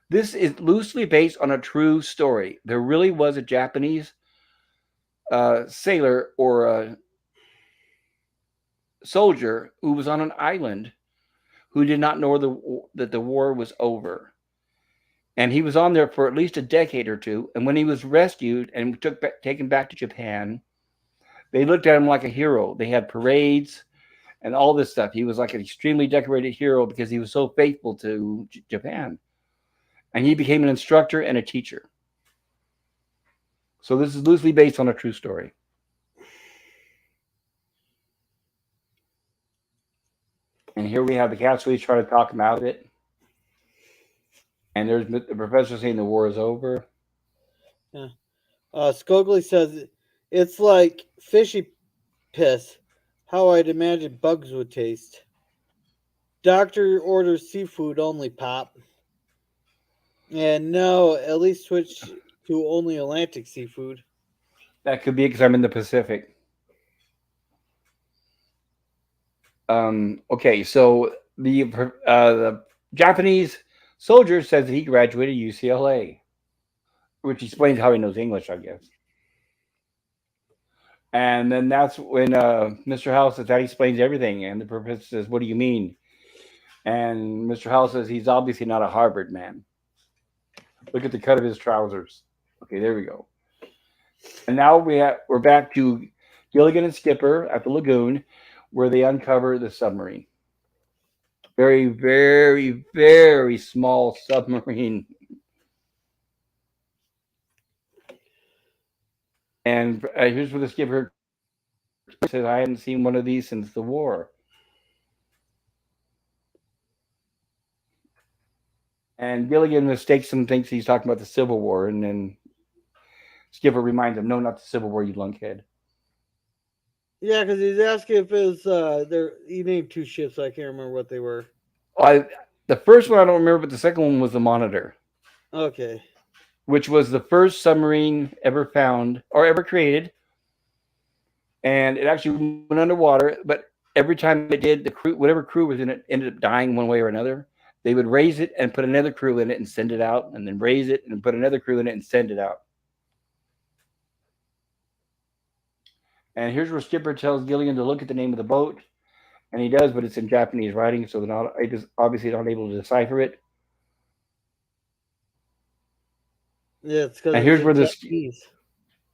This is loosely based on a true story. There really was a Japanese sailor or a soldier who was on an island who did not know that the war was over. And he was on there for at least a decade or two. And when he was rescued and taken back to Japan, they looked at him like a hero. They had parades and all this stuff. He was like an extremely decorated hero because he was so faithful to Japan. And he became an instructor and a teacher. So this is loosely based on a true story. And here we have the castaways trying to talk him out of it. And there's the professor saying the war is over.
Yeah. Scogli says it's like fishy piss, how I'd imagine bugs would taste. Doctor orders seafood only, Pop. And no, at least switch to only Atlantic seafood.
That could be because I'm in the Pacific. Okay, so the Japanese soldier says that he graduated UCLA, which explains how he knows English, I guess. And then that's when Mr. Howell says that explains everything, and the professor says, "What do you mean?" And Mr. Howell says he's obviously not a Harvard man. Look at the cut of his trousers. Okay, there we go. And now we're back to Gilligan and Skipper at the lagoon, where they uncover the submarine. Very, very, very small submarine. And here's where the skipper says, I hadn't seen one of these since the war. And Gilligan mistakes him, thinks he's talking about the Civil War. And then Skipper reminds him, no, not the Civil War, you lunkhead.
Yeah, because he's asking if it's there. He named two ships. I can't remember what they were.
The first one I don't remember, but the second one was the Monitor,
Okay.
which was the first submarine ever found or ever created. And it actually went underwater, but every time it did, the crew, whatever crew was in it, ended up dying one way or another. They would raise it and put another crew in it and send it out, and then raise it and put another crew in it and send it out. And here's where Skipper tells Gilligan to look at the name of the boat, and he does, but it's in Japanese writing, so they're not obviously not able to decipher it.
Yeah, it's because
And
it's
here's
in
where this
Japanese.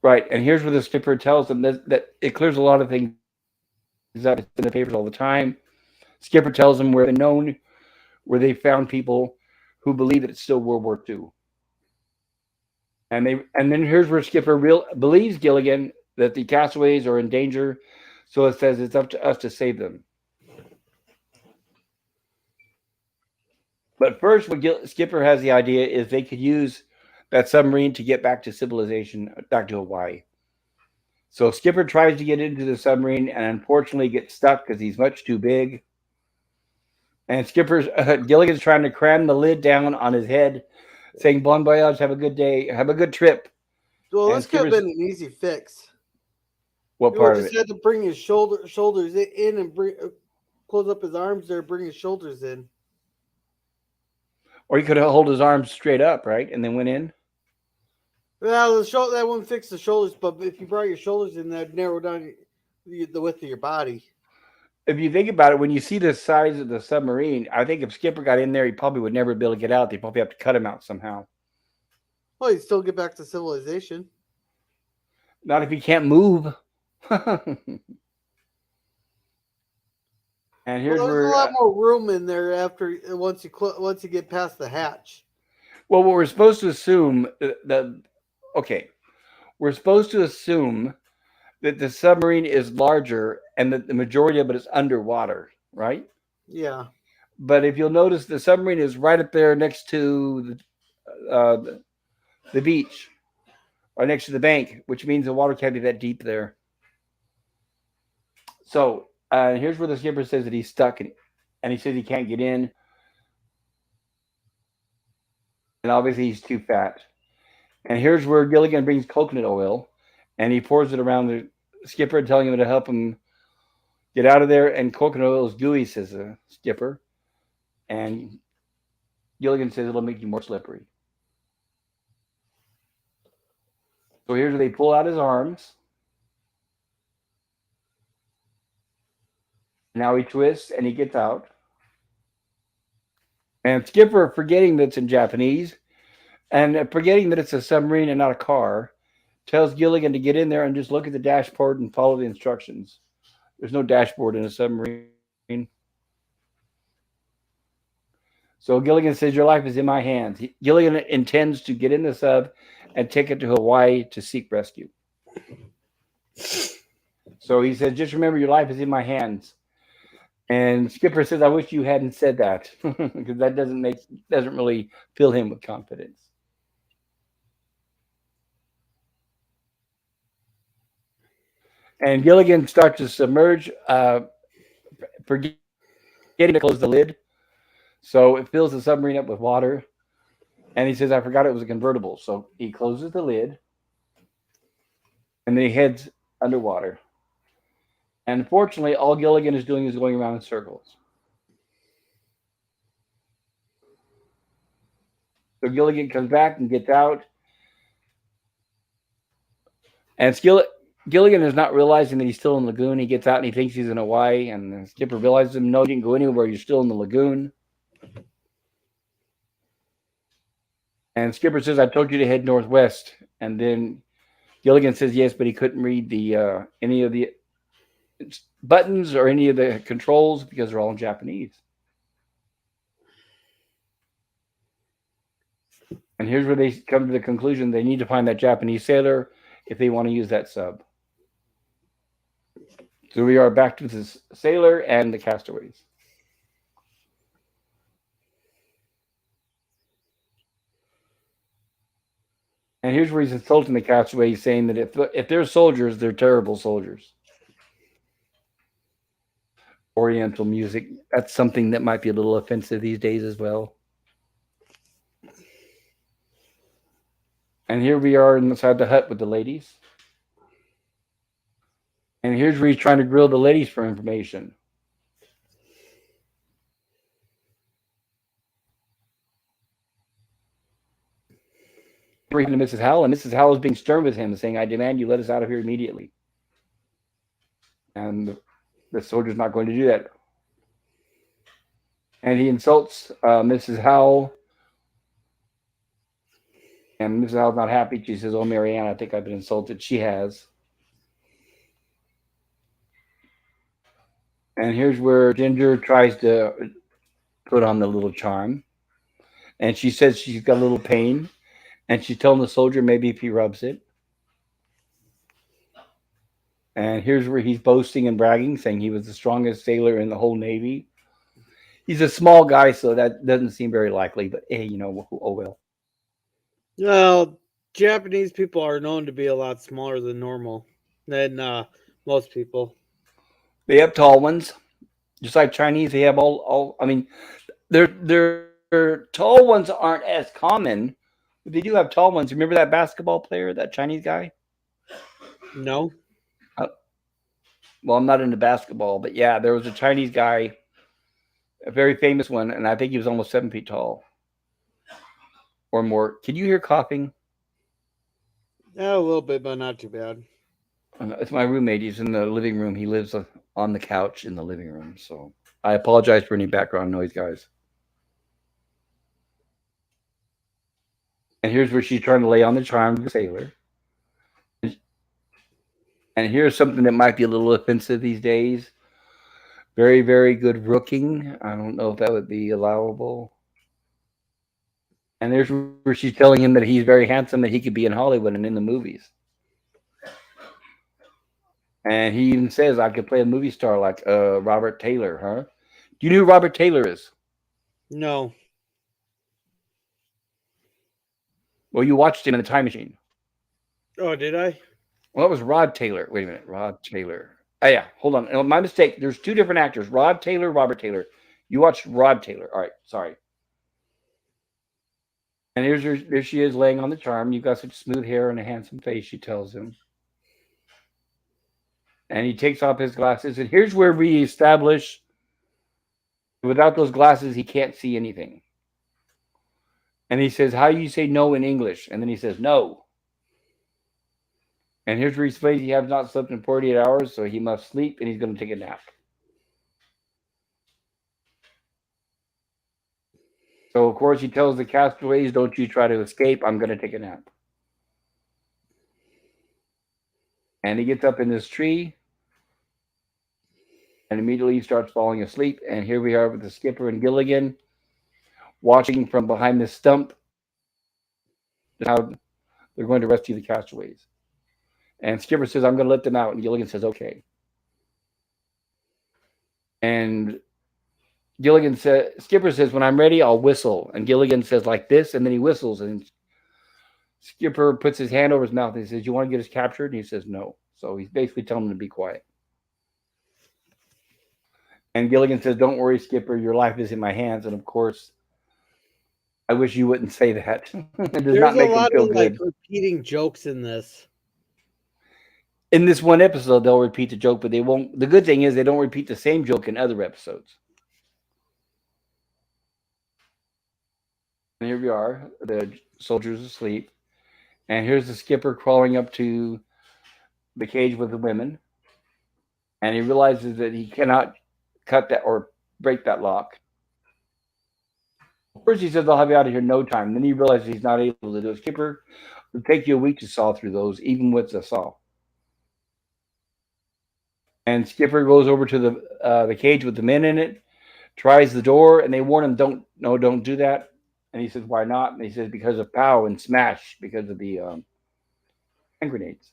right, and here's where the skipper tells them that it clears a lot of things up. It's in the papers all the time. Skipper tells them where they're known, where they found people who believe that it's still World War II. And then here's where Skipper believes Gilligan that the castaways are in danger, So it says it's up to us to save them. But first, what Skipper has the idea is they could use that submarine to get back to civilization, back to Hawaii. So Skipper tries to get into the submarine and unfortunately gets stuck because he's much too big. And Skipper's Gilligan's trying to cram the lid down on his head, saying "Bon voyage, have a good day, have a good trip."
Well,
And
this could have
Skipper's
been an easy fix.
what
You would
part of
just
it?
had to bring his shoulders in and bring close up his arms there, bring his shoulders in.
Or he could hold his arms straight up, right, and then went in.
Well, that wouldn't fix the shoulders, but if you brought your shoulders in, that'd narrow down the width of your body.
If you think about it, when you see the size of the submarine, I think if Skipper got in there, he probably would never be able to get out. They'd probably have to cut him out somehow.
Well, you'd still get back to civilization.
Not if he can't move. And
Well,
here's
there's a
where,
lot more room in there after once you get past the hatch.
well, what we're supposed to assume that okay, we're supposed to assume that the submarine is larger and that the majority of it is underwater, right?
Yeah,
But if you'll notice, the submarine is right up there next to the beach or next to the bank, which means the water can't be that deep there. So here's where the skipper says that he's stuck and he says he can't get in. And obviously he's too fat. And here's where Gilligan brings coconut oil and he pours it around the skipper, telling him to help him get out of there. And coconut oil is gooey, says the skipper. And Gilligan says it'll make you more slippery. So here's where they pull out his arms. Now he twists and he gets out. And Skipper, forgetting that it's in Japanese and forgetting that it's a submarine and not a car, tells Gilligan to get in there and just look at the dashboard and follow the instructions. There's no dashboard in a submarine. So Gilligan says, "Your life is in my hands." Gilligan intends to get in the sub and take it to Hawaii to seek rescue. So he says, "Just remember, your life is in my hands." And Skipper says, "I wish you hadn't said that because that doesn't really fill him with confidence." And Gilligan starts to submerge, forgetting to close the lid. So it fills the submarine up with water. And he says, "I forgot it was a convertible." So he closes the lid and then he heads underwater. And unfortunately, all Gilligan is doing is going around in circles. So Gilligan comes back and gets out. And Gilligan is not realizing that he's still in the lagoon. He gets out and he thinks he's in Hawaii. And the skipper realizes him, "No, you didn't go anywhere. You're still in the lagoon." And Skipper says, "I told you to head northwest." And then Gilligan says yes, but he couldn't read the any of the buttons or any of the controls because they're all in Japanese. And here's where they come to the conclusion they need to find that Japanese sailor if they want to use that sub. So we are back to the sailor and the castaways. And here's where he's insulting the castaways, saying that if they're soldiers, they're terrible soldiers. Oriental music, that's something that might be a little offensive these days as well. And here we are inside the hut with the ladies. And here's where he's trying to grill the ladies for information. Bringing to Mrs. Howell, and Mrs. Howell is being stern with him, saying, "I demand you let us out of here immediately." And the soldier's not going to do that. And he insults Mrs. Howell, and Mrs. Howell's not happy. She says, "Oh, Marianne, I think I've been insulted." She has. And here's where Ginger tries to put on the little charm. And she says she's got a little pain. And she's telling the soldier maybe if he rubs it. And here's where he's boasting and bragging, saying he was the strongest sailor in the whole Navy. He's a small guy, so that doesn't seem very likely, but hey, oh well.
Well, Japanese people are known to be a lot smaller than normal than most people.
They have tall ones, just like Chinese. They have all. I mean, their tall ones aren't as common, but they do have tall ones. Remember that basketball player, that Chinese guy?
No,
Uh, well, I'm not into basketball, but yeah, there was a Chinese guy, a very famous one, and I think he was almost 7 feet tall or more. Can you hear coughing?
yeah, a little bit, but not too bad.
It's my roommate. He's in the living room. He lives on the couch in the living room. So I apologize for any background noise, guys. And here's where she's trying to lay on the charm of the sailor. And here's something that might be a little offensive these days. Very, very good rooking. I don't know if that would be allowable. And there's where she's telling him that he's very handsome, that he could be in Hollywood and in the movies. And he even says, I could play a movie star like Robert Taylor, huh? Do you know who Robert Taylor is?
No.
Well, you watched him in the Time Machine.
Oh, did I?
Well, that was Rod Taylor. Wait a minute, Rod Taylor. Oh yeah, hold on. No, my mistake. There's two different actors: Rod Taylor, Robert Taylor. You watched Rod Taylor. All right, sorry. And there she is laying on the charm. You've got such smooth hair and a handsome face. She tells him, and he takes off his glasses. And here's where we establish: without those glasses, he can't see anything. And he says, "How do you say no in English?" And then he says, "No." And here's where he explains he has not slept in 48 hours, so he must sleep, and he's going to take a nap. So of course he tells the castaways, "Don't you try to escape. I'm going to take a nap." And he gets up in this tree and immediately starts falling asleep. And here we are with the skipper and Gilligan watching from behind this stump how they're going to rescue the castaways. And Skipper says, "I'm going to let them out." And Gilligan says, "Okay." And Skipper says, "When I'm ready, I'll whistle." And Gilligan says, "Like this." And then he whistles. And Skipper puts his hand over his mouth and he says, "You want to get us captured?" And he says, "No." So he's basically telling him to be quiet. And Gilligan says, "Don't worry, Skipper. Your life is in my hands." And of course, I wish you wouldn't say that. It does
There's
not
a
make him
lot
feel
of like
good.
repeating jokes in this.
In this one episode, they'll repeat the joke, but they won't. The good thing is they don't repeat the same joke in other episodes. And here we are, the soldiers asleep, and here's the skipper crawling up to the cage with the women, and he realizes that he cannot cut that or break that lock. First, he says, "I'll have you out of here in no time." Then he realizes he's not able to do it. Skipper, it'll take you a week to saw through those, even with the saw. And Skipper goes over to the cage with the men in it, tries the door, and they warn him, "Don't, no, don't do that." And he says, "Why not?" And he says, "Because of pow and smash, because of the hand grenades."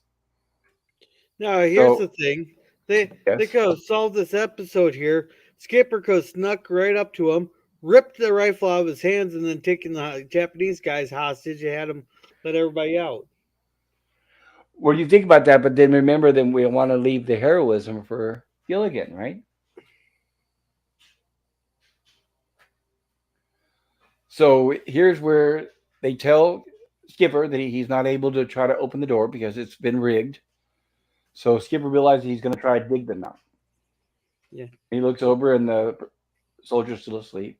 Now, here's
So
the thing. They
yes,
could have solved this episode here. Skipper could have snuck right up to him, ripped the rifle out of his hands, and then taken the Japanese guys hostage and had him let everybody out.
well, you think about that, but then remember, then we want to leave the heroism for Gilligan, right? So here's where they tell Skipper that he's not able to try to open the door because it's been rigged. So Skipper realizes he's going to try to dig them out.
Yeah.
He looks over, and the soldier's still asleep.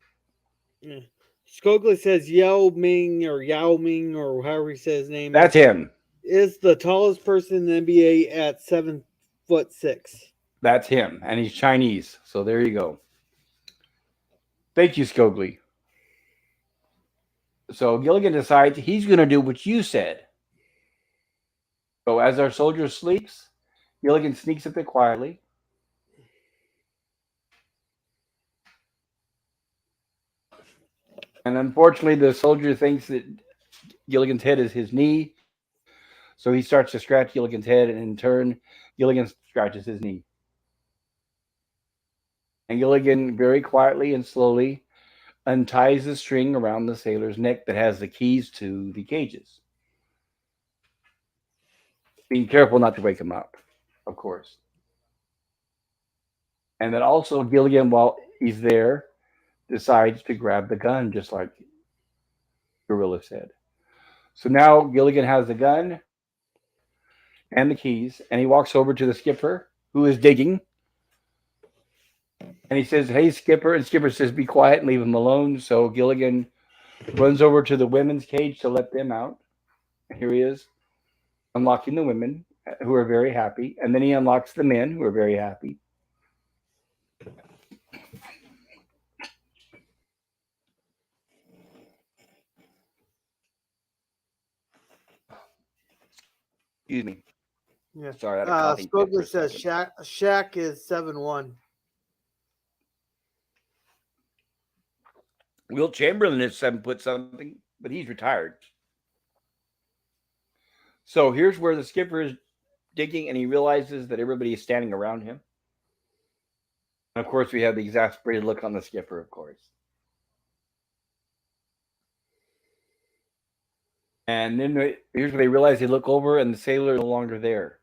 Yeah. Skogli says Yao Ming or Yao Ming or however he says his name
That's him.
is the tallest person in the NBA at 7'6".
That's him, and he's Chinese. So there you go. Thank you, Scogli. So Gilligan decides he's going to do what you said. So as our soldier sleeps, Gilligan sneaks up there quietly. And unfortunately, the soldier thinks that Gilligan's head is his knee. So he starts to scratch Gilligan's head, and in turn, Gilligan scratches his knee. And Gilligan very quietly and slowly unties the string around the sailor's neck that has the keys to the cages. Being careful not to wake him up, of course. And then also Gilligan, while he's there, decides to grab the gun, just like Gorilla said. So now Gilligan has the gun and the keys, and he walks over to the skipper, who is digging, and he says, "Hey, Skipper." And Skipper says, "Be quiet and leave him alone." So Gilligan runs over to the women's cage to let them out. Here he is, unlocking the women, who are very happy, and then he unlocks the men, who are very happy. Excuse me.
Yeah.
Sorry, I had a coughing fit for
Stokely
a
says
second.
Shaq is 7-1.
Will Chamberlain is 7 foot something, but he's retired. So here's where the skipper is digging, and he realizes that everybody is standing around him. And of course, we have the exasperated look on the skipper, of course. And then here's where they realize they look over, and the sailor is no longer there,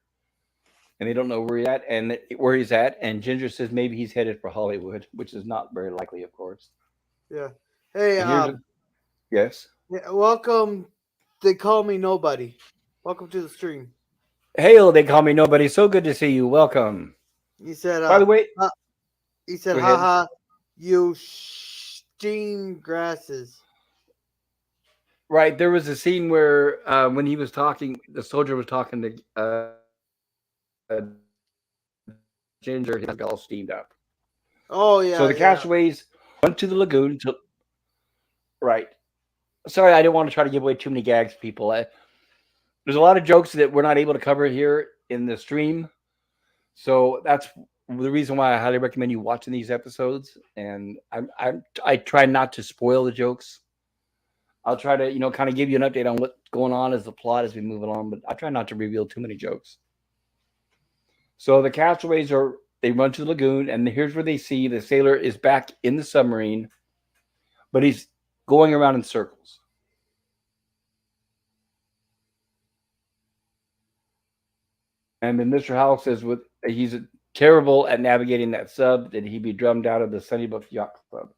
and they don't know where he's at. And Ginger says maybe he's headed for Hollywood, which is not very likely, of course.
Yeah. Hey,
And here's yes.
welcome. They call me nobody. Welcome to the stream.
Hail, they call me nobody. So good to see you. Welcome.
He said,
By the way,
uh he said,
go ahead.
haha, you steam grasses.
Right, there was a scene where when he was talking, the soldier was talking to Ginger. His got all steamed up.
Oh
So the
yeah, yeah.
castaways run to the lagoon. Right. Sorry, I didn't want to try to give away too many gags, people. There's a lot of jokes that we're not able to cover here in the stream. So that's the reason why I highly recommend you watching these episodes. And I try not to spoil the jokes. I'll try to kind of give you an update on what's going on as the plot as we move along, but I try not to reveal too many jokes. So the castaways they run to the lagoon, and here's where they see the sailor is back in the submarine, but he's going around in circles. And then Mr. Howell says he's terrible at navigating that sub, that he'd be drummed out of the Sunnybrook Yacht Club.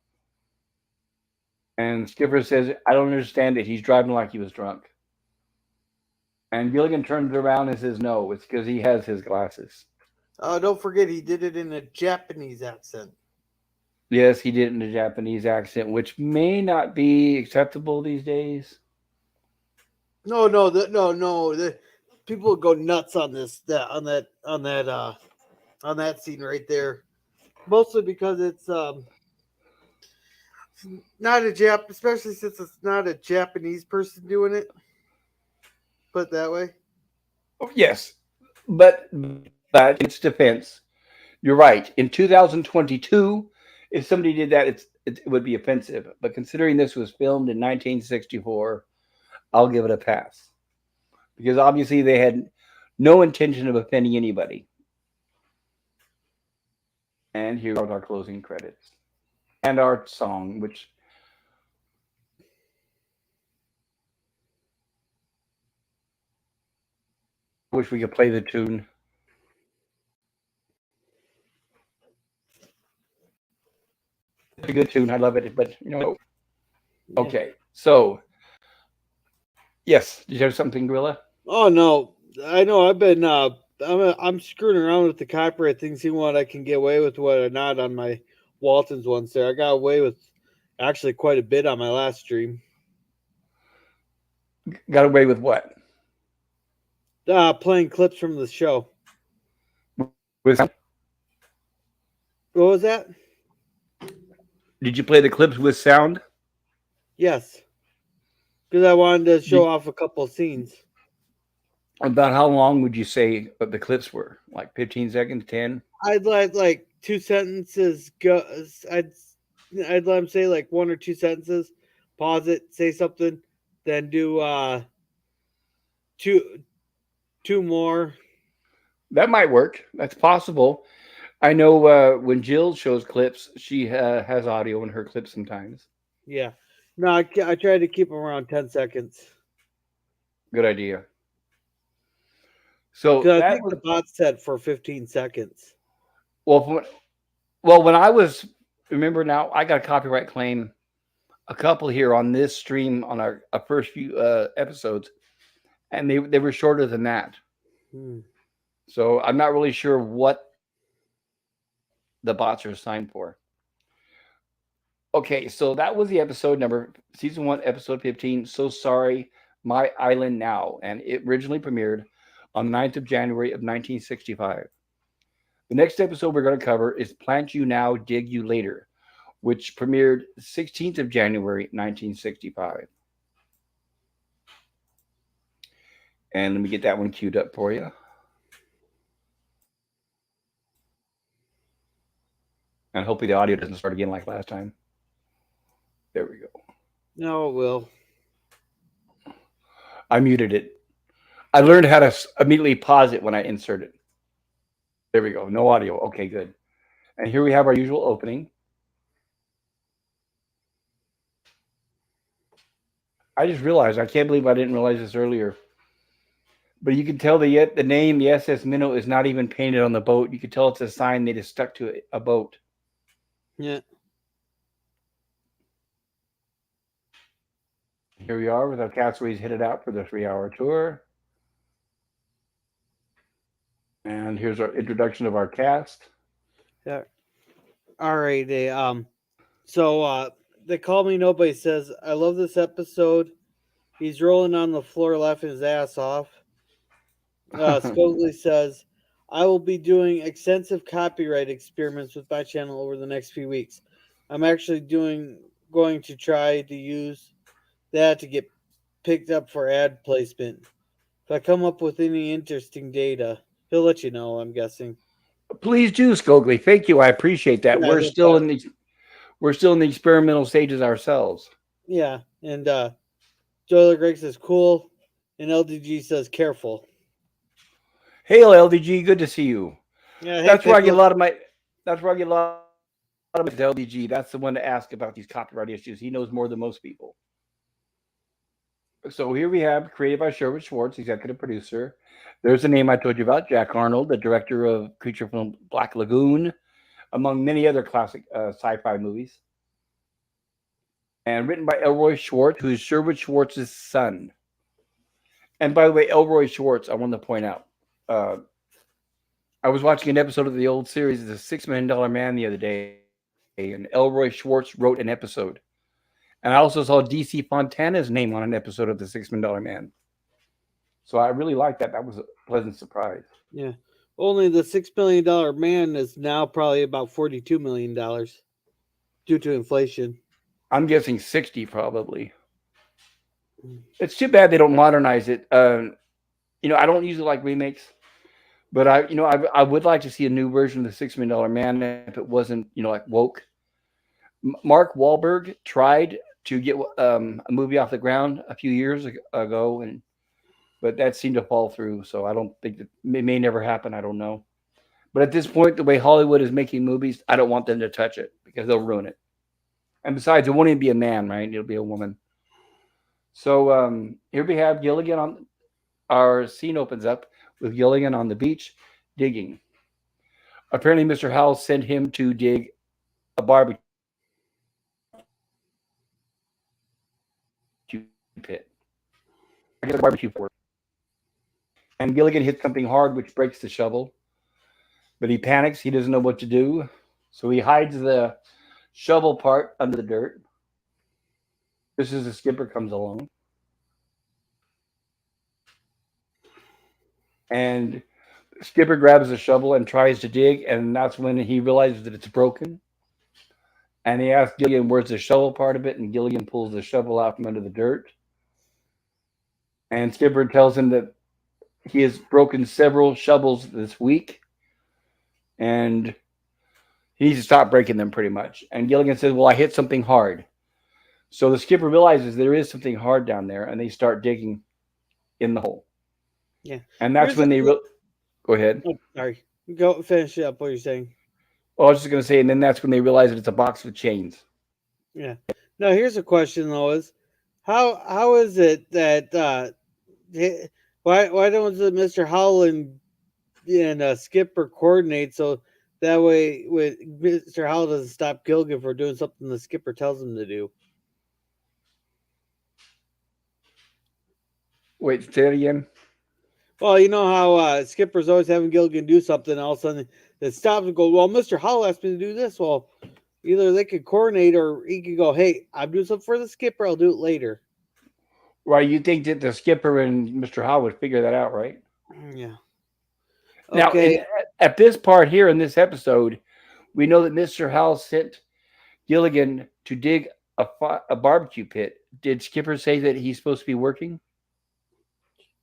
And Skipper says, "I don't understand it. He's driving like he was drunk." And Gilligan turns around and says, "No, it's because he has his glasses."
Don't forget he did it in a Japanese accent.
Yes, he did it in a Japanese accent, which may not be acceptable these days.
No, no, no. The people go nuts on this, on that scene right there. Mostly because it's not a especially since it's not a Japanese person doing it. Put it that way.
Oh, yes, but in its defense, you're right. In 2022, if somebody did that, it would be offensive. But considering this was filmed in 1964, I'll give it a pass because obviously they had no intention of offending anybody. And here are our closing credits and our song, which I wish we could play the tune. It's a good tune. I love it, but
Yeah.
okay. So yes, did you have something, Gorilla?
Oh no, I know. I've been I'm screwing around with the copyright thing, seeing what I can get away with, what or not on my Waltons ones. There, I got away with actually quite a bit on my last stream.
Got away with what?
Playing clips from the show.
With
What was that?
did you play the clips with sound?
Yes, because I wanted to show
Did,
off a couple of scenes.
about how long would you say the clips were? Like 15 seconds, 10?
I'd like two sentences go. I'd I'd let him say like one or two sentences, pause it, say something, then do two 2 more.
That might work. That's possible. I know when Jill shows clips, she has audio in her clips sometimes.
Yeah. No, I tried to keep them around 10 seconds.
Good idea. So
Because I
that
think
was
the bot said for 15 seconds.
well. Well, when I was remember now, I got a copyright claim. A couple here on this stream on our first few episodes, and they were shorter than that.
Hmm.
So I'm not really sure what the bots are assigned for. Okay, so that was the episode number season 1, episode 15. So sorry, my island now, and it originally premiered on the 9th of January of 1965. The next episode we're going to cover is Plant You Now, Dig You Later, which premiered 16th of January 1965. And let me get that one queued up for you. And hopefully the audio doesn't start again like last time. There we go.
No, it will.
I muted it. I learned how to immediately pause it when I insert it. There we go. No audio. Okay, good. And here we have our usual opening. I just realized, I can't believe I didn't realize this earlier. But you can tell the name, the SS Minnow, is not even painted on the boat. You can tell it's a sign they just stuck to a boat.
Yeah.
Here we are with our castaways headed out for the 3-hour tour. And here's our introduction of our cast.
Yeah. All right. They call me. Nobody says, I love this episode. He's rolling on the floor laughing his ass off. Scogli says, I will be doing extensive copyright experiments with my channel over the next few weeks. I'm actually going to try to use that to get picked up for ad placement. If I come up with any interesting data, he'll let you know, I'm guessing.
Please do, Scogli. Thank you. I appreciate that.
Yeah,
We're
no
still
problem.
in the experimental stages ourselves.
Yeah, and Joyler Greg says cool, and LDG says careful.
Hail LDG, good to see you.
Yeah, hey
That's where I get a
Pickle.
lot of my. That's where I get a lot of my LDG. That's the one to ask about these copyright issues. He knows more than most people. So here we have created by Sherwood Schwartz, executive producer. There's the name I told you about, Jack Arnold, the director of Creature from Black Lagoon, among many other classic sci-fi movies. And written by Elroy Schwartz, who is Sherwood Schwartz's son. And by the way, Elroy Schwartz, I want to point out, uh, I was watching an episode of the old series, The $6 Million Man, the other day, and Elroy Schwartz wrote an episode. And I also saw DC Fontana's name on an episode of The $6 Million Man. So I really liked that. That was a pleasant surprise.
Yeah. Only the $6 million man is now probably about $42 million due to inflation.
I'm guessing 60 probably. It's too bad they don't modernize it. I don't usually like remakes, but I would like to see a new version of the $6 Million Man if it wasn't, like woke. Mark Wahlberg tried to get a movie off the ground a few years ago, but that seemed to fall through. So I don't think that it may never happen. I don't know. But at this point, the way Hollywood is making movies, I don't want them to touch it because they'll ruin it. And besides, it won't even be a man, right? It'll be a woman. So here we have Gilligan on our scene opens up with Gilligan on the beach digging. Apparently, Mr. Howell sent him to dig a barbecue pit. I guess a barbecue for. And Gilligan hits something hard, which breaks the shovel. But he panics. He doesn't know what to do. So he hides the shovel part under the dirt. Just as the skipper comes along. And Skipper grabs the shovel and tries to dig. And that's when he realizes that it's broken. And he asks Gilligan, where's the shovel part of it? And Gilligan pulls the shovel out from under the dirt. And Skipper tells him that he has broken several shovels this week. And he needs to stop breaking them pretty much. And Gilligan says, well, I hit something hard. So the skipper realizes there is something hard down there, and they start digging in the hole.
Yeah.
And that's
Here's a
when they go ahead.
oh, sorry. Go finish up what you're saying.
Well, I was just going to say, and then that's when they realize that it's a box with chains.
Yeah. Now here's a question though: is how is it that why don't the Mr. Howell and Skipper coordinate so that way with Mr. Howell doesn't stop Gilligan for doing something the Skipper tells him to do?
Wait, say that again.
Well, you know how Skipper's always having Gilligan do something, all of a sudden it stops and goes, well, Mr. Howell asked me to do this. Well, either they could coordinate or he could go, hey, I'm doing something for the Skipper, I'll do it later.
Right, you think that the skipper and Mr. Howell would figure that out, right?
Yeah.
Now,
Okay.
at this part here in this episode, we know that Mr. Howell sent Gilligan to dig a barbecue pit. Did Skipper say that he's supposed to be working?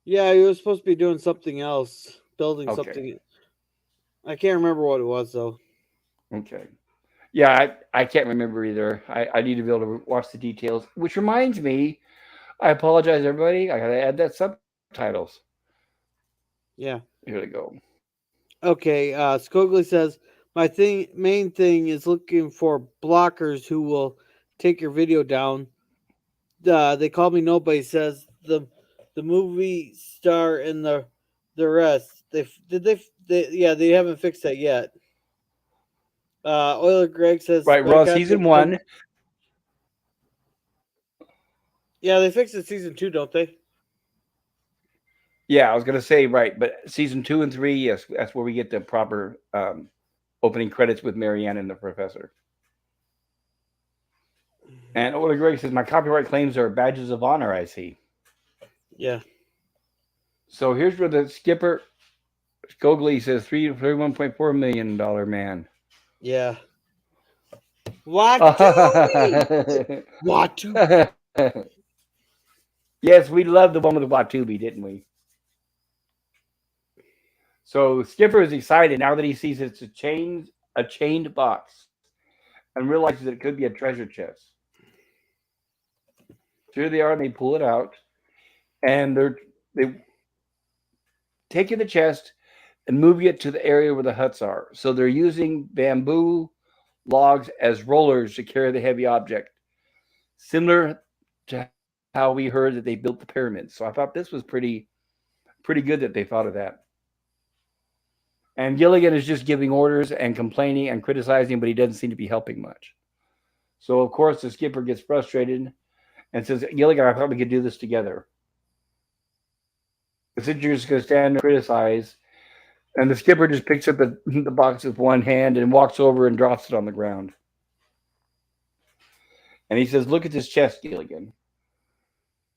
Yeah, he was supposed to be doing something else, building
Okay,
something. I can't remember what it was though.
okay. Yeah, I can't remember either. I need to be able to watch the details. Which reminds me, I apologize, everybody. I got to add that subtitles.
Yeah.
Here they go.
Okay. Scogli says my main thing is looking for blockers who will take your video down. They call me nobody. Says the movie star and the rest. They haven't fixed that yet. Oiler Greg says
Right, we're on
boycott the
season one.
Yeah, they fixed it season 2, don't they?
Yeah, I was going to say, right, but season 2 and 3, yes, that's where we get the proper opening credits with Marianne and the professor. And Ola Greg says, my copyright claims are badges of honor, I see.
Yeah.
So here's where the skipper, Scogli says, $31.4 million man.
Yeah. Watu! Watu!
Yes, we loved the one with the Watubi, didn't we? So Skipper is excited now that he sees it's a chained box, and realizes that it could be a treasure chest. So here they are, and they pull it out, and they taking the chest and moving it to the area where the huts are. So they're using bamboo logs as rollers to carry the heavy object, similar to how we heard that they built the pyramids. So I thought this was pretty good that they thought of that. And Gilligan is just giving orders and complaining and criticizing, but he doesn't seem to be helping much. So of course the skipper gets frustrated and says, Gilligan, I thought we could do this together. The since you're just going to stand and criticize, and the skipper just picks up the box with one hand and walks over and drops it on the ground. And he says, look at this chest, Gilligan.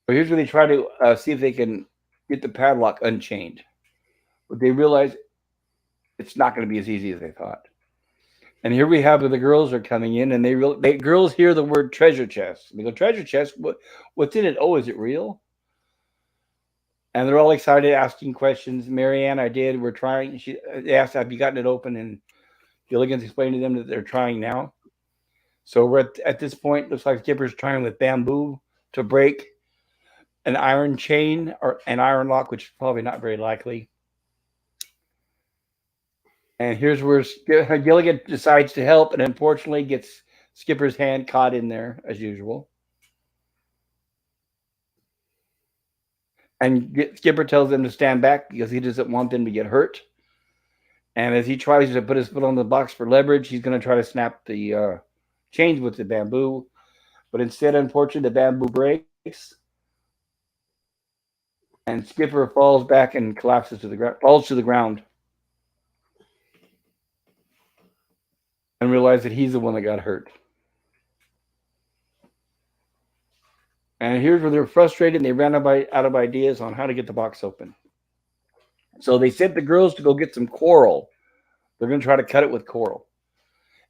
So here's where they try to see if they can get the padlock unchained. But they realize it's not going to be as easy as they thought. And here we have the girls are coming in, and they girls hear the word treasure chest. They go, treasure chest? What's in it? Oh, is it real? And they're all excited, asking questions. Marianne, I did. We're trying. She asked, have you gotten it open? And Gilligan's explained to them that they're trying now. So we're at this point, looks like Skipper's trying with bamboo to break an iron chain or an iron lock, which is probably not very likely. And here's where Gilligan decides to help, and unfortunately gets Skipper's hand caught in there as usual. And Skipper tells them to stand back because he doesn't want them to get hurt. And as he tries to put his foot on the box for leverage, he's going to try to snap the chains with the bamboo. But instead, unfortunately, the bamboo breaks. And Skipper falls back and collapses to the ground, falls to the ground. And realizes that he's the one that got hurt. And here's where they're frustrated and they ran out of ideas on how to get the box open. So they sent the girls to go get some coral. They're going to try to cut it with coral.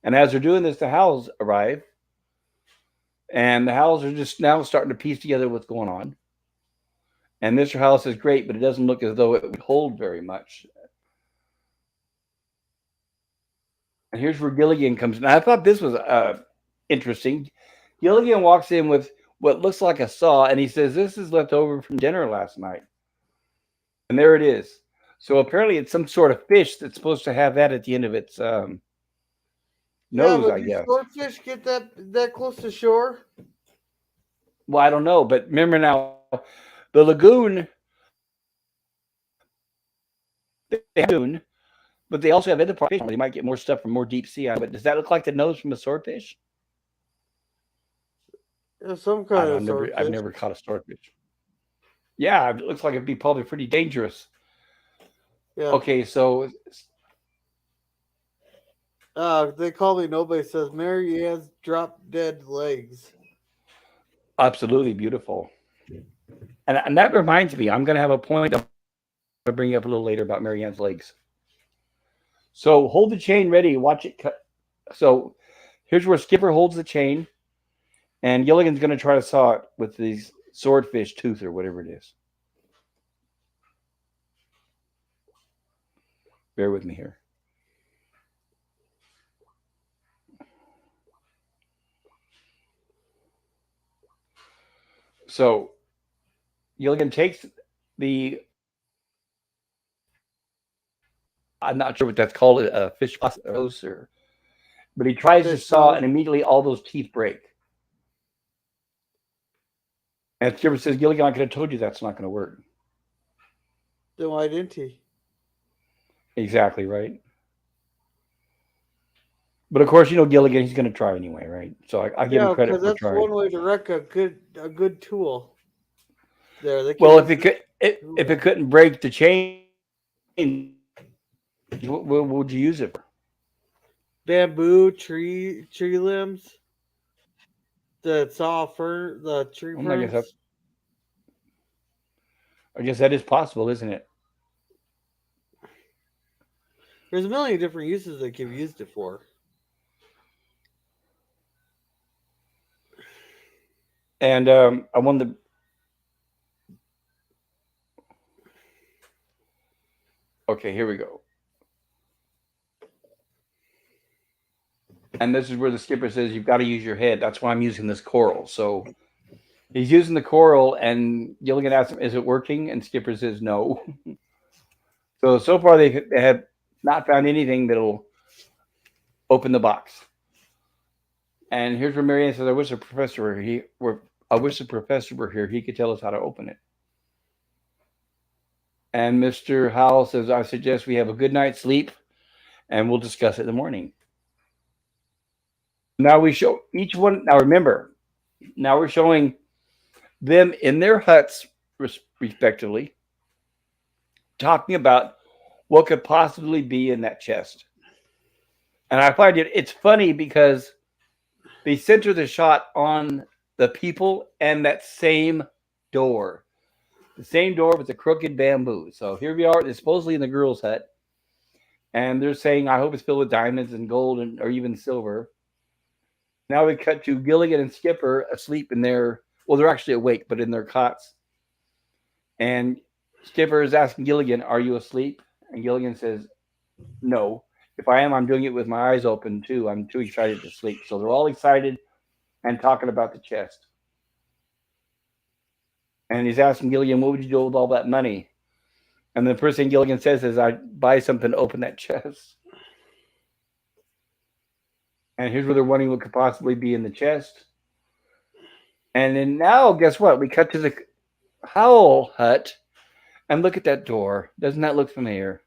And as they're doing this, the Howells arrive. And the Howells are just now starting to piece together what's going on. And Mr. Howell says, great, but it doesn't look as though it would hold very much. And here's where Gilligan comes in. I thought this was interesting. Gilligan walks in with what looks like a saw, and he says, this is left over from dinner last night. And there it is. So apparently, it's some sort of fish that's supposed to have that at the end of its
Yeah,
nose,
but
I
do
guess.
swordfish get that close to shore?
Well, I don't know, but remember now, the lagoon, they have a lagoon, but they also have other parts of fish where they might get more stuff from more deep sea. But does that look like the nose from a swordfish?
Yeah, some
I
kind
don't.
of
I've
swordfish.
never caught a swordfish. Yeah, it looks like it'd be probably pretty dangerous.
Yeah.
Okay, so
They call me. Nobody says Mary Ann's drop dead legs.
absolutely beautiful. And that reminds me, I'm going to have a point I'm going to bring up a little later about Marianne's legs. So hold the chain ready, watch it cut. So here's where Skipper holds the chain, and Gilligan's going to try to saw it with these swordfish tooth or whatever it is. Bear with me here. So Gilligan takes the, I'm not sure what that's called, a fish nose, or, but he tries to
Fish
saw,
nose.
and immediately all those teeth break. And Skipper says, Gilligan, I could have told you that's not going to work.
Then why didn't he?
Exactly right. But of course, Gilligan, he's going to try anyway, right? So I give him
Yeah, because
credit for
that's
trying.
one way to wreck a good tool. There, they could
Well,
use this
if it
tool.
couldn't break the chain, what would you use it for?
Bamboo, tree limbs, the saw fern, the tree
Well,
ferns.
I guess that is possible, isn't it?
There's a million different uses they could have used it for.
And I wanted to. Okay, here we go. And this is where the skipper says you've got to use your head. That's why I'm using this coral. So he's using the coral, and Gilligan asks him, "Is it working?" And Skipper says, "No." So far they have not found anything that'll open the box. And here's where Marianne says, I wish the professor were here. He could tell us how to open it." And Mr. Howell says, "I suggest we have a good night's sleep, and we'll discuss it in the morning." Now we show each one. Now remember, now we're showing them in their huts, respectively, talking about what could possibly be in that chest. And I find it's funny because they center the shot on the people and that same door. The same door with the crooked bamboo. So here we are, it's supposedly in the girls' hut. And they're saying, I hope it's filled with diamonds and gold or even silver. Now we cut to Gilligan and Skipper asleep in their, well, they're actually awake, but in their cots. And Skipper is asking Gilligan, "Are you asleep?" And Gilligan says, "No. If I am, I'm doing it with my eyes open too. I'm too excited to sleep." So they're all excited and talking about the chest. And he's asking Gilligan, "What would you do with all that money?" And the first thing Gilligan says is, "I'd buy something to open that chest." And here's where they're wondering what could possibly be in the chest. And then now, guess what? We cut to the Howell hut and look at that door. Doesn't that look familiar?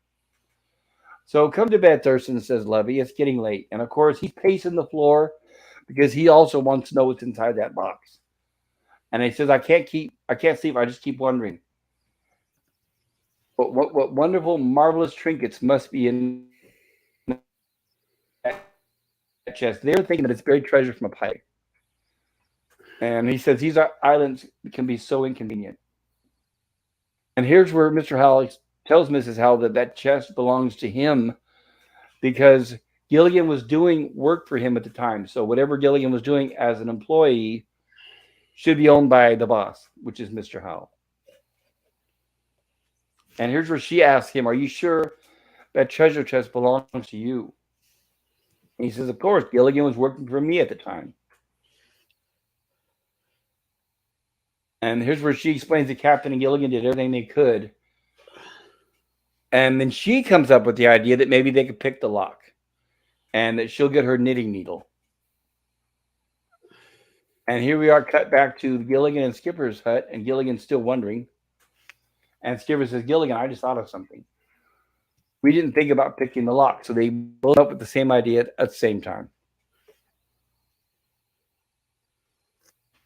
So come to bed, Thurston, says Lovey. It's getting late. And of course, he's pacing the floor because he also wants to know what's inside that box. And he says, I can't sleep. I just keep wondering. But what wonderful, marvelous trinkets must be in that chest. They're thinking that it's buried treasure from a pirate. And he says, these islands can be so inconvenient. And here's where Mr. Howell tells Mrs. Howell that that chest belongs to him because Gilligan was doing work for him at the time. So whatever Gilligan was doing as an employee should be owned by the boss, which is Mr. Howell. And here's where she asks him, "Are you sure that treasure chest belongs to you?" And he says, "Of course. Gilligan was working for me at the time." And here's where she explains the captain and Gilligan did everything they could And then she comes up with the idea that maybe they could pick the lock and that she'll get her knitting needle. And here we are cut back to Gilligan and Skipper's hut, and Gilligan's still wondering. And Skipper says, Gilligan, I just thought of something. We didn't think about picking the lock. So they both up with the same idea at the same time.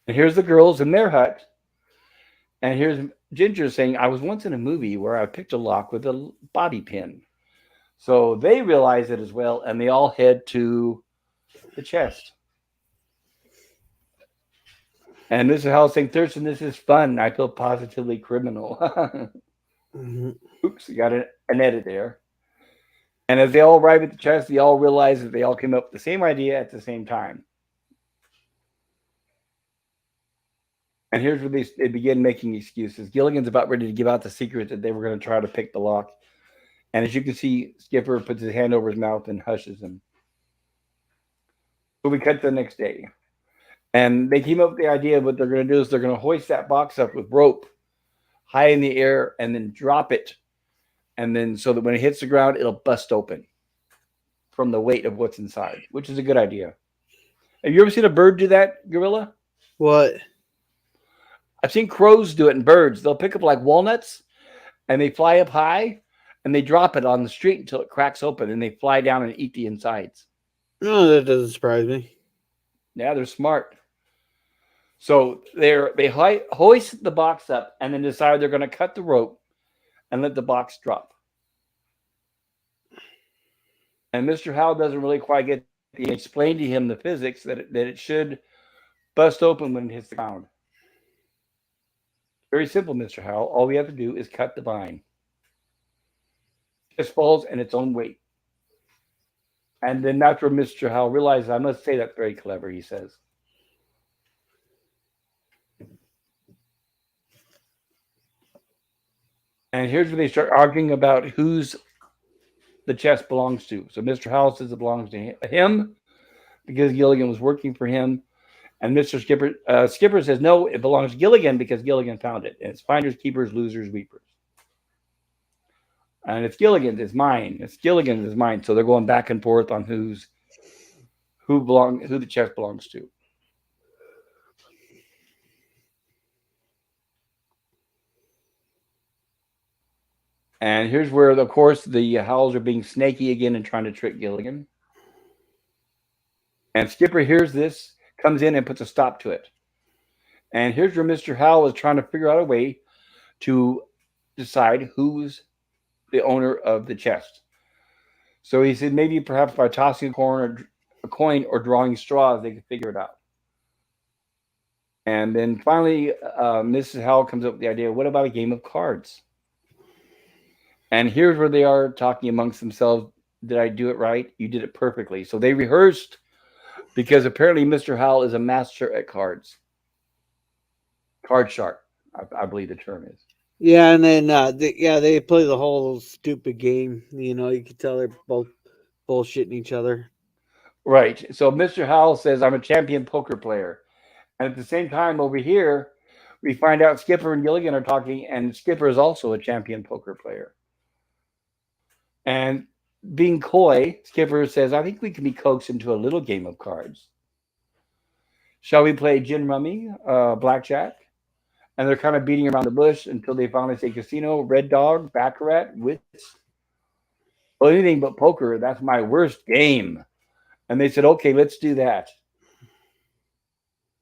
And here's the girls in their hut. And here's Ginger saying, I was once in a movie where I picked a lock with a bobby pin. So they realize it as well, and they all head to the chest. And Mr. Howell saying, Thurston, this is fun. I feel positively criminal.
Mm-hmm.
Oops, we got an edit there. And as they all arrive at the chest, they all realize that they all came up with the same idea at the same time. And here's where they begin making excuses. Gilligan's about ready to give out the secret that they were going to try to pick the lock. And as you can see, Skipper puts his hand over his mouth and hushes him. So we cut to the next day. And they came up with the idea of what they're going to do is they're going to hoist that box up with rope high in the air and then drop it. And then so that when it hits the ground, it'll bust open from the weight of what's inside, which is a good idea. Have you ever seen a bird do that, Gorilla?
What?
I've seen crows do it and birds. They'll pick up like walnuts and they fly up high and they drop it on the street until it cracks open and they fly down and eat the insides.
No, that doesn't surprise me.
Yeah, they're smart. So they hoist the box up and then decide they're going to cut the rope and let the box drop. And Mr. Howell doesn't really quite get to explain to him the physics that it should bust open when it hits the ground. Very simple, Mr. Howell. All we have to do is cut the vine. It just falls in its own weight. And then that's where Mr. Howell realizes, I must say that's very clever, he says. And here's where they start arguing about whose the chest belongs to. So Mr. Howell says it belongs to him because Gilligan was working for him. And Mr. Skipper says, no, it belongs to Gilligan because Gilligan found it. And it's finders, keepers, losers, weepers. And it's Gilligan's, it's mine. It's Gilligan's, it's mine. So they're going back and forth on who the chest belongs to. And here's where, of course, the Howells are being snaky again and trying to trick Gilligan. And Skipper hears this, comes in and puts a stop to it. And here's where Mr. Howell is trying to figure out a way to decide who's the owner of the chest. So he said maybe perhaps by tossing a coin or drawing straws, they could figure it out. And then finally, Mrs. Howell comes up with the idea, what about a game of cards? And here's where they are talking amongst themselves. Did I do it right? You did it perfectly. So they rehearsed because apparently Mr. Howell is a master at cards. Card sharp, I believe the term is.
Yeah, and then they play the whole stupid game. You know, you can tell they're both bullshitting each other.
Right. So Mr. Howell says, I'm a champion poker player. And at the same time over here, we find out Skipper and Gilligan are talking, and Skipper is also a champion poker player. And being coy, Skipper says, I think we can be coaxed into a little game of cards. Shall we play gin rummy, blackjack? And they're kind of beating around the bush until they finally say casino, red dog, baccarat, wits. Well, anything but poker, that's my worst game. And they said, okay, let's do that.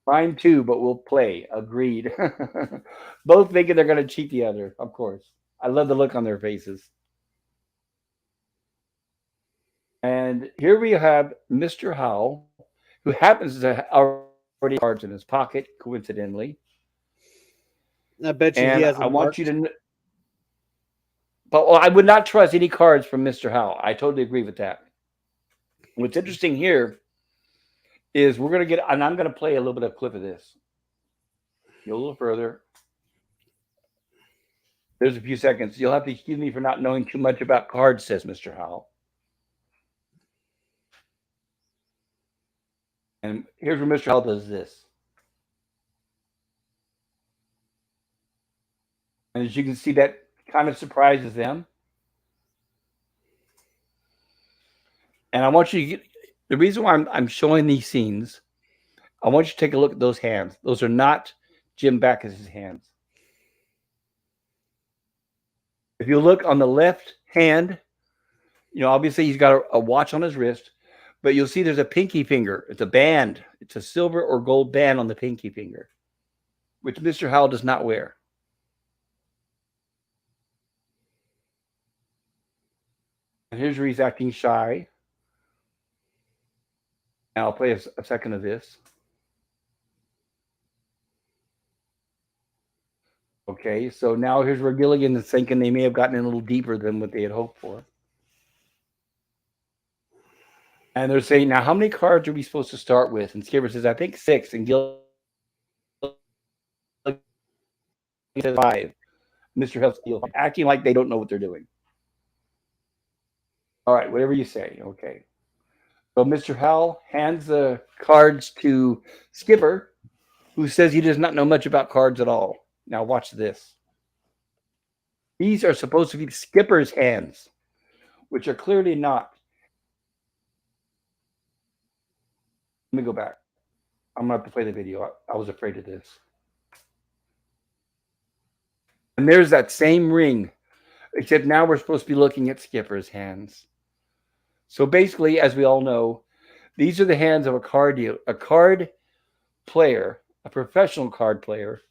Fine too, but we'll play. Agreed. Both thinking they're going to cheat the other, of course. I love the look on their faces. And here we have Mr. Howell, who happens to already have cards in his pocket, coincidentally.
I bet you
And
he has.
I want you to. But I would not trust any cards from Mr. Howell. I totally agree with that. What's interesting here is we're going to get, and I'm going to play a little bit of a clip of this. Go a little further. There's a few seconds. You'll have to excuse me for not knowing too much about cards, says Mr. Howell. And here's where Mr. Howell does this. And as you can see, that kind of surprises them. And I want you to get the reason why I'm showing these scenes. I want you to take a look at those hands. Those are not Jim Backus's hands. If you look on the left hand, obviously he's got a watch on his wrist, but you'll see there's a pinky finger. It's a band. It's a silver or gold band on the pinky finger, which Mr. Howell does not wear. And here's where he's acting shy. And I'll play a second of this. Okay, so now here's where Gilligan is thinking they may have gotten in a little deeper than what they had hoped for. And they're saying, now, how many cards are we supposed to start with? And Skipper says, I think 6. And Gilligan says 5. Mr. Hell's acting like they don't know what they're doing. All right, whatever you say. Okay. So Mr. Howell hands the cards to Skipper, who says he does not know much about cards at all. Now watch this. These are supposed to be Skipper's hands, which are clearly not. Let me go back. I'm going to have to play the video. I was afraid of this. And there's that same ring, except now we're supposed to be looking at Skipper's hands. So basically, as we all know, these are the hands of a card player, a professional card player,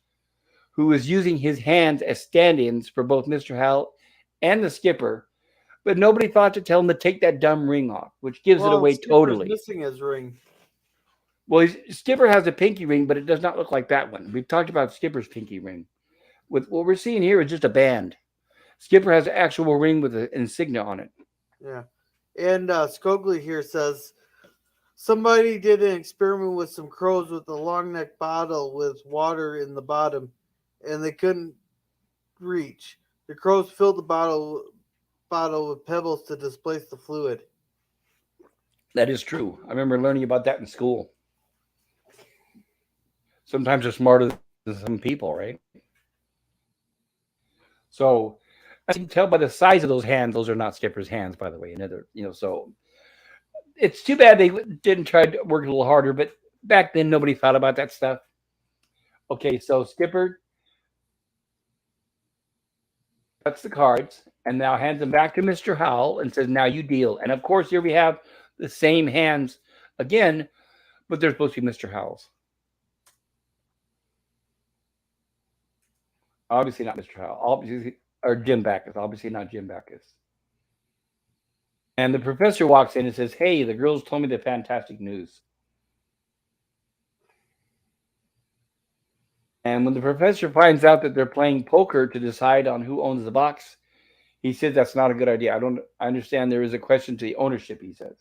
who is using his hands as stand-ins for both Mr. Howell and the Skipper, but nobody thought to tell him to take that dumb ring off, which gives it away
Skipper's
totally.
Missing his ring.
Well, Skipper has a pinky ring, but it does not look like that one. We've talked about Skipper's pinky ring. With what we're seeing here is just a band. Skipper has an actual ring with an insignia on it.
Yeah. And Scogli here says, somebody did an experiment with some crows with a long neck bottle with water in the bottom, and they couldn't reach. The crows filled the bottle with pebbles to displace the fluid.
That is true. I remember learning about that in school. Sometimes they're smarter than some people, right? So, as you can tell by the size of those hands, those are not Skipper's hands, by the way. So it's too bad they didn't try to work a little harder, but back then nobody thought about that stuff. Okay, so Skipper cuts the cards and now hands them back to Mr. Howell and says, now you deal. And of course, here we have the same hands again, but they're supposed to be Mr. Howell's. Obviously not Mr. Howell. Obviously, or Jim Backus. Obviously not Jim Backus. And the professor walks in and says, hey, the girls told me the fantastic news. And when the professor finds out that they're playing poker to decide on who owns the box, he says that's not a good idea. I understand there is a question to the ownership, he says.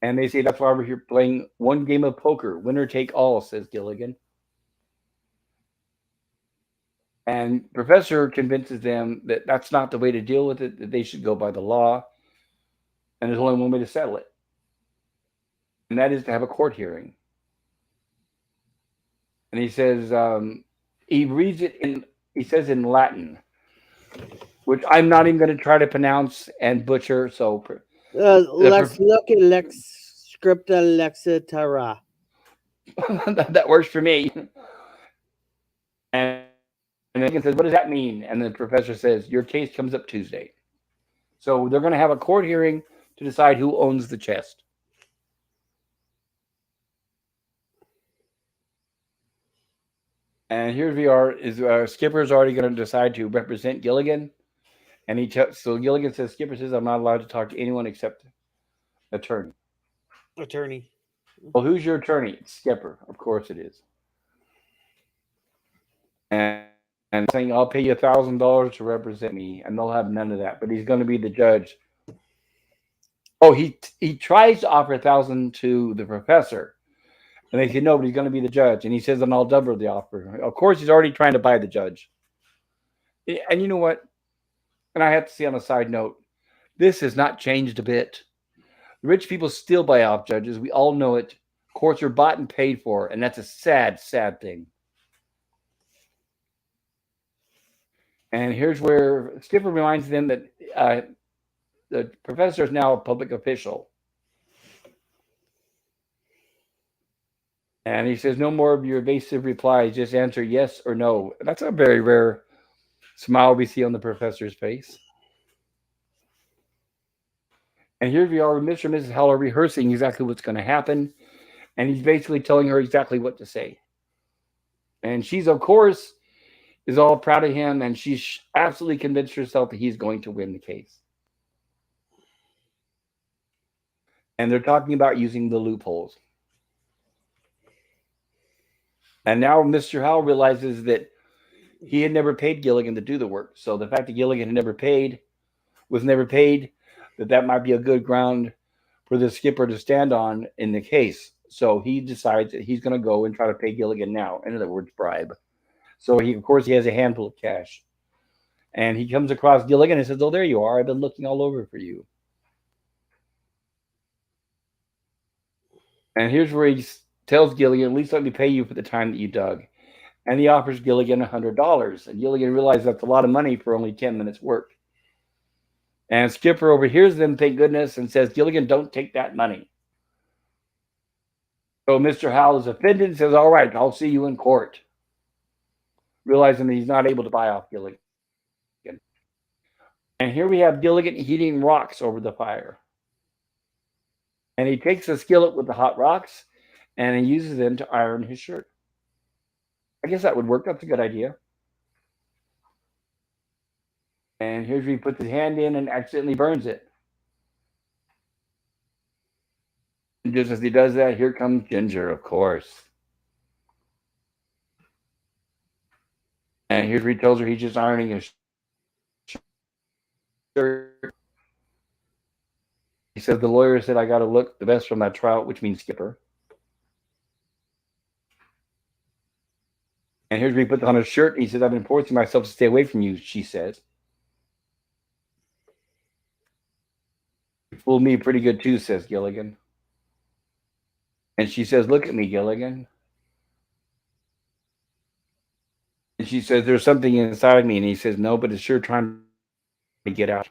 And they say that's why we're here playing one game of poker. Winner take all, says Gilligan. And Professor convinces them that that's not the way to deal with it, that they should go by the law. And there's only one way to settle it. And that is to have a court hearing. And he says, he reads it he says in Latin, which I'm not even going to try to pronounce and butcher. So
Lex scripta lexitera.
That works for me. And Lincoln says, what does that mean? And the professor says, your case comes up Tuesday. So they're going to have a court hearing to decide who owns the chest. And here we are. Skipper's already going to decide to represent Gilligan. And so Gilligan says, Skipper says, I'm not allowed to talk to anyone except attorney.
Attorney.
Well, who's your attorney? It's Skipper. Of course it is. And saying, I'll pay you $1,000 to represent me. And they'll have none of that. But he's going to be the judge. Oh, he tries to offer $1,000 to the professor. And they say, no, but he's going to be the judge. And he says, and I'll double the offer. Of course, he's already trying to buy the judge. And you know what? And I have to say on a side note, this has not changed a bit. The rich people still buy off judges. We all know it. Courts are bought and paid for. And that's a sad, sad thing. And here's where Skipper reminds them that the professor is now a public official. And he says, no more of your evasive replies. Just answer yes or no. That's a very rare smile we see on the professor's face. And here we are, Mr. and Mrs. Howell are rehearsing exactly what's going to happen. And he's basically telling her exactly what to say. And she's, of course, is all proud of him. And she's absolutely convinced herself that he's going to win the case. And they're talking about using the loopholes. And now Mr. Howell realizes that he had never paid Gilligan to do the work. So the fact that Gilligan had was never paid, that might be a good ground for the skipper to stand on in the case. So he decides that he's going to go and try to pay Gilligan now. In other words, bribe. So of course, he has a handful of cash. And he comes across Gilligan and says, oh, there you are. I've been looking all over for you. And here's where he tells Gilligan, at least let me pay you for the time that you dug. And he offers Gilligan $100. And Gilligan realizes that's a lot of money for only 10 minutes work. And Skipper overhears them, thank goodness, and says, Gilligan, don't take that money. So Mr. Howell is offended and says, all right, I'll see you in court. Realizing that he's not able to buy off Gilligan. And here we have Gilligan heating rocks over the fire. And he takes a skillet with the hot rocks and he uses them to iron his shirt. I guess that would work. That's a good idea. And here's where he puts his hand in and accidentally burns it. And just as he does that, here comes Ginger, of course. And here's where he tells her he's just ironing his shirt. He says, the lawyer said I got to look the best from that trout, which means Skipper. And here's where he puts on his shirt. He says, I've been forcing myself to stay away from you, she says. You fooled me pretty good too, says Gilligan. And she says, look at me, Gilligan. And she says, there's something inside me. And he says, no, but it's sure trying to get out.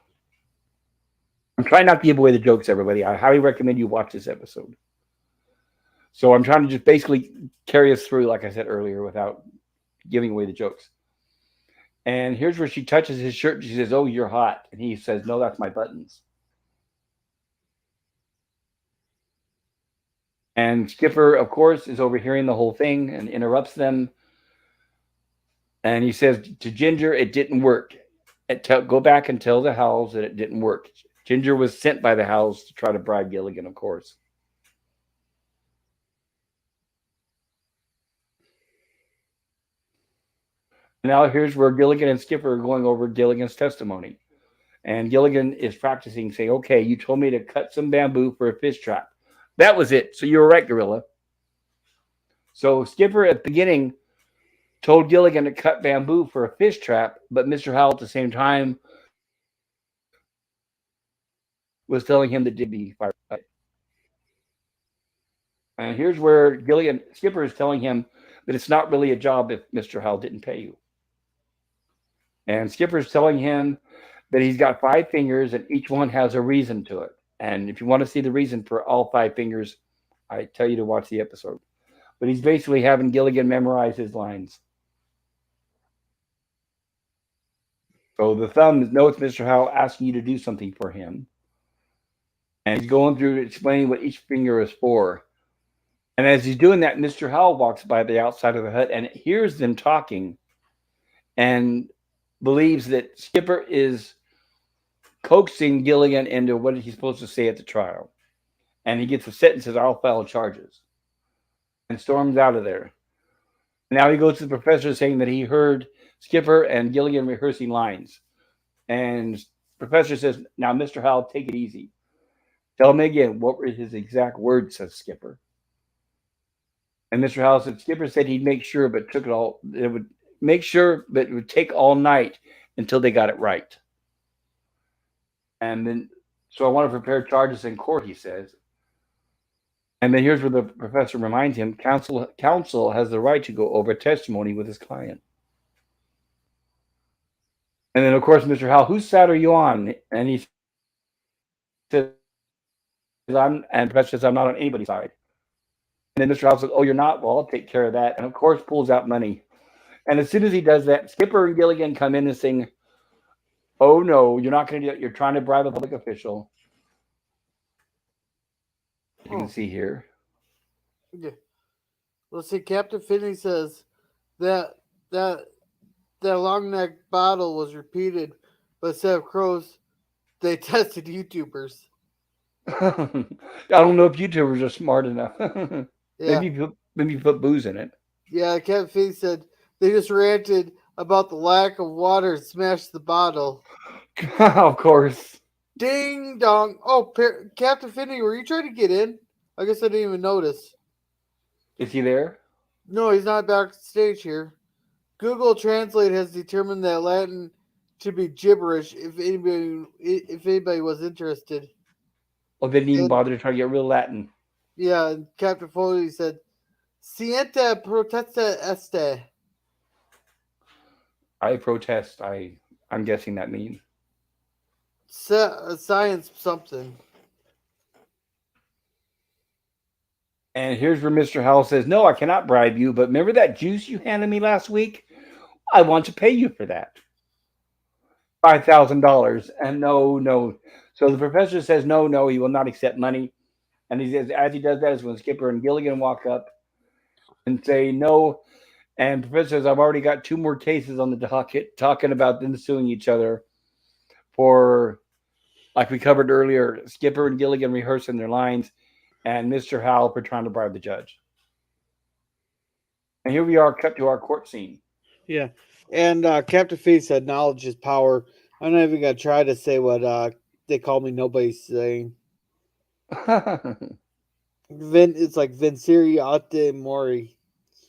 I'm trying not to give away the jokes, everybody. I highly recommend you watch this episode. So I'm trying to just basically carry us through, like I said earlier, without giving away the jokes. And here's where she touches his shirt. And she says, oh, you're hot. And he says, no, that's my buttons. And Skipper, of course, is overhearing the whole thing and interrupts them. And he says to Ginger, it didn't work. Go back and tell the Howells that it didn't work. Ginger was sent by the Howells to try to bribe Gilligan, of course. Now here's where Gilligan and Skipper are going over Gilligan's testimony. And Gilligan is practicing, saying, okay, you told me to cut some bamboo for a fish trap. That was it. So you were right, Gorilla. So Skipper at the beginning told Gilligan to cut bamboo for a fish trap, but Mr. Howell at the same time was telling him that did be fired. And here's where Skipper is telling him that it's not really a job if Mr. Howell didn't pay you. And Skipper's telling him that he's got 5 fingers and each one has a reason to it. And if you want to see the reason for all 5 fingers, I tell you to watch the episode. But he's basically having Gilligan memorize his lines. So the thumb notes Mr. Howell asking you to do something for him. And he's going through explaining what each finger is for. And as he's doing that, Mr. Howell walks by the outside of the hut and hears them talking and believes that Skipper is coaxing Gilligan into what he's supposed to say at the trial. And he gets upset and says, I'll file charges. And storms out of there. Now he goes to the professor saying that he heard Skipper and Gilligan rehearsing lines. And the professor says, now, Mr. Howell, take it easy. Tell me again, what were his exact words, says Skipper. And Mr. Howell said, Skipper said he'd make sure, but it would make sure, but it would take all night until they got it right. And then, so I want to prepare charges in court, he says. And then here's where the professor reminds him, counsel has the right to go over testimony with his client. And then, of course, Mr. Howell, whose side are you on? And he and Professor says, I'm not on anybody's side. And then Mr. Howell says, oh, you're not? Well, I'll take care of that. And of course, pulls out money. And as soon as he does that, Skipper and Gilligan come in and sing, oh, no, you're not going to do it. You're trying to bribe a public official. You can see here.
Yeah. Let's see. Captain Finney says that that that long neck bottle was repeated, but instead of crows, they tested YouTubers.
I don't know if YouTubers are smart enough.
Yeah,
maybe put booze in it.
yeah. Captain Finney said they just ranted about the lack of water and smashed the bottle.
Of course.
Ding dong. Oh, Captain Finney, were you trying to get in? I guess I didn't even notice.
Is he there?
No, he's not backstage here. Google Translate has determined that Latin to be gibberish if anybody was interested.
Oh, they didn't even
And,
bother to try to get real Latin.
yeah, and Captain Foley said, Siente protesta este.
I protest. I'm guessing that means.
Science something.
And here's where Mr. Howell says, no, I cannot bribe you, but remember that juice you handed me last week? I want to pay you for that. $5,000. And no. So the professor says, no, he will not accept money. And he says, as he does that is when Skipper and Gilligan walk up and say no. And Professor says, I've already got 2 more cases on the docket talking about them suing each other for, like we covered earlier, Skipper and Gilligan rehearsing their lines and Mr. Howell for trying to bribe the judge. And here we are, cut to our court scene.
Yeah. And Captain Fee said knowledge is power. I'm not even going to try to say what they call me nobody's saying. It's like Vincere Ate Mori.